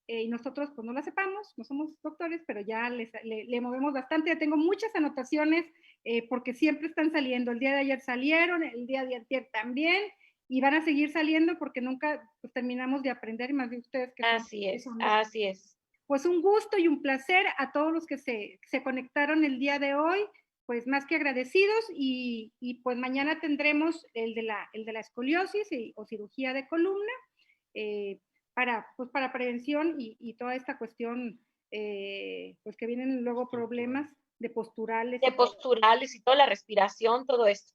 y nosotros pues no las sepamos, no somos doctores, pero ya le movemos bastante. Ya tengo muchas anotaciones porque siempre están saliendo. El día de ayer salieron, el día de ayer también y van a seguir saliendo porque nunca pues, terminamos de aprender y más de ustedes que así es, así es. Pues un gusto y un placer a todos los que se conectaron el día de hoy, pues más que agradecidos y pues mañana tendremos el de la escoliosis o cirugía de columna para prevención y toda esta cuestión pues que vienen luego problemas de posturales. De posturales y toda la respiración, todo esto.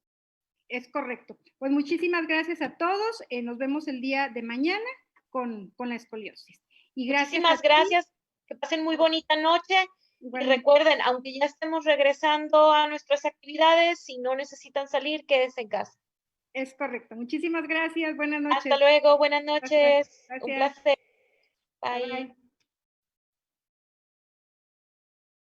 Es correcto. Pues muchísimas gracias a todos. Nos vemos el día de mañana con la escoliosis. Y gracias. Muchísimas gracias. Que pasen muy bonita noche. Y recuerden, aunque ya estemos regresando a nuestras actividades, si no necesitan salir, quédense en casa. Es correcto. Muchísimas gracias. Buenas noches. Hasta luego. Buenas noches. Gracias. Un placer. Bye. Bye.